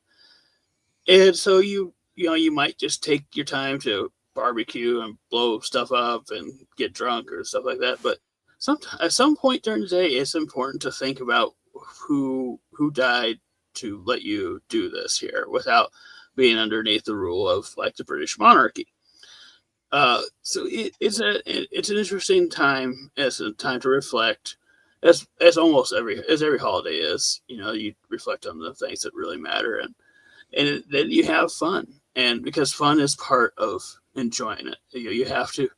And so you might just take your time to barbecue and blow stuff up and get drunk or stuff like that. But at some point during the day, it's important to think about who died to let you do this here without being underneath the rule of like the British monarchy. So it's an interesting time. It's a time to reflect, as every holiday is. You reflect on the things that really matter, and then you have fun. And because fun is part of enjoying it, you have to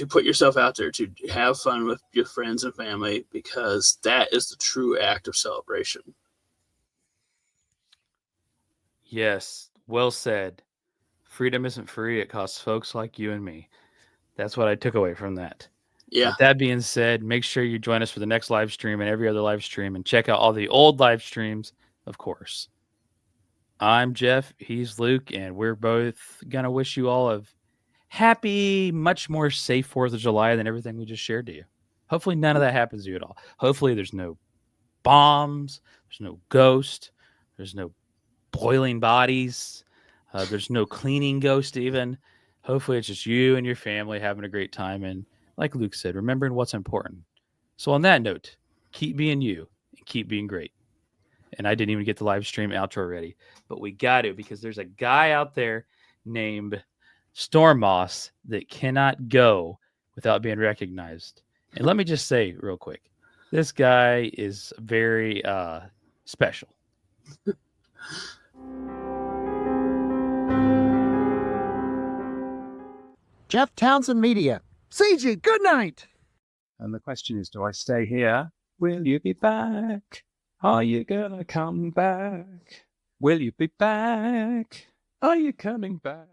put yourself out there to have fun with your friends and family, because that is the true act of celebration. Yes, well said. Freedom isn't free. It costs folks like you and me. That's what I took away from that. Yeah. With that being said, make sure you join us for the next live stream and every other live stream, and check out all the old live streams, of course. I'm Jeff. He's Luke, and we're both going to wish you all a happy, much more safe 4th of July than everything we just shared to you. Hopefully none of that happens to you at all. Hopefully there's no bombs, there's no ghost, there's no boiling bodies, there's no cleaning ghost even. Hopefully it's just you and your family having a great time, and like Luke said, remembering what's important. So on that note, keep being you and keep being great. And I didn't even get the live stream outro ready, but we got to, because there's a guy out there named Storm Moss that cannot go without being recognized. And let me just say real quick, this guy is very special. Jeff Townsend Media. CG, good night. And the question is, do I stay here? Will you be back? Are you gonna come back? Will you be back? Are you coming back?